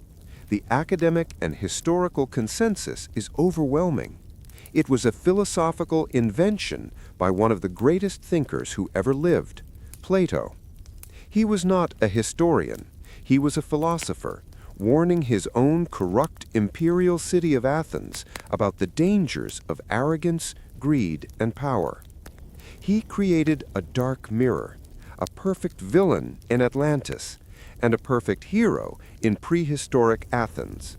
The academic and historical consensus is overwhelming. It was a philosophical invention by one of the greatest thinkers who ever lived, Plato. He was not a historian. He was a philosopher, warning his own corrupt imperial city of Athens about the dangers of arrogance, greed, and power. He created a dark mirror, a perfect villain in Atlantis, and a perfect hero in prehistoric Athens.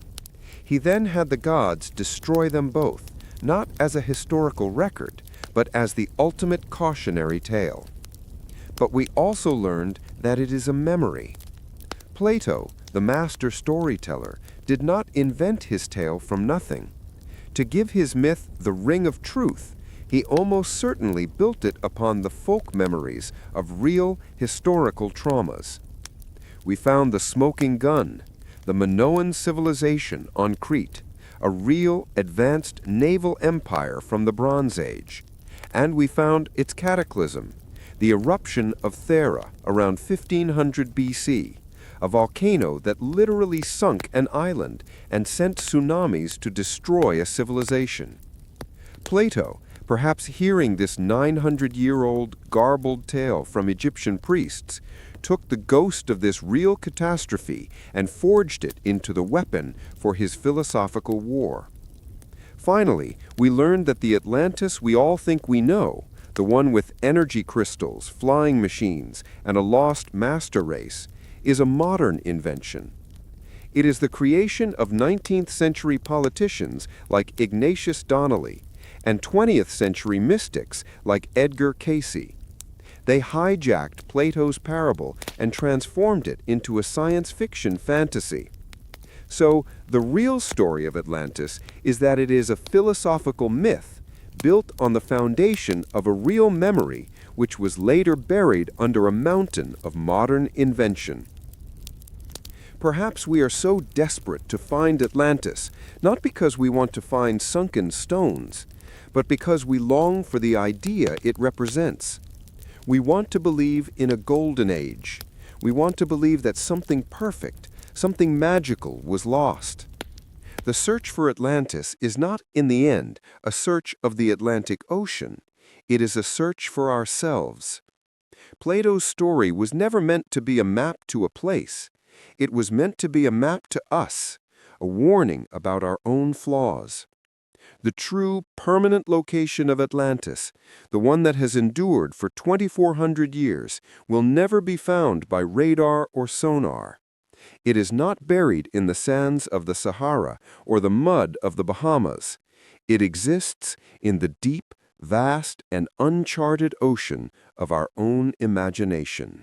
He then had the gods destroy them both, not as a historical record, but as the ultimate cautionary tale. But we also learned that it is a memory. Plato, the master storyteller, did not invent his tale from nothing. To give his myth the ring of truth, he almost certainly built it upon the folk memories of real historical traumas. We found the smoking gun, the Minoan civilization on Crete, a real advanced naval empire from the Bronze Age. And we found its cataclysm, the eruption of Thera around 1500 BC, a volcano that literally sunk an island and sent tsunamis to destroy a civilization. Plato, perhaps hearing this 900-year-old garbled tale from Egyptian priests, took the ghost of this real catastrophe and forged it into the weapon for his philosophical war. Finally, we learned that the Atlantis we all think we know, the one with energy crystals, flying machines, and a lost master race, is a modern invention. It is the creation of 19th century politicians like Ignatius Donnelly and 20th century mystics like Edgar Cayce. They hijacked Plato's parable and transformed it into a science fiction fantasy. So, the real story of Atlantis is that it is a philosophical myth built on the foundation of a real memory which was later buried under a mountain of modern invention. Perhaps we are so desperate to find Atlantis, not because we want to find sunken stones, but because we long for the idea it represents. We want to believe in a golden age. We want to believe that something perfect, something magical was lost. The search for Atlantis is not, in the end, a search of the Atlantic Ocean. It is a search for ourselves. Plato's story was never meant to be a map to a place. It was meant to be a map to us, a warning about our own flaws. The true, permanent location of Atlantis, the one that has endured for 2,400 years, will never be found by radar or sonar. It is not buried in the sands of the Sahara or the mud of the Bahamas. It exists in the deep, vast, and uncharted ocean of our own imagination.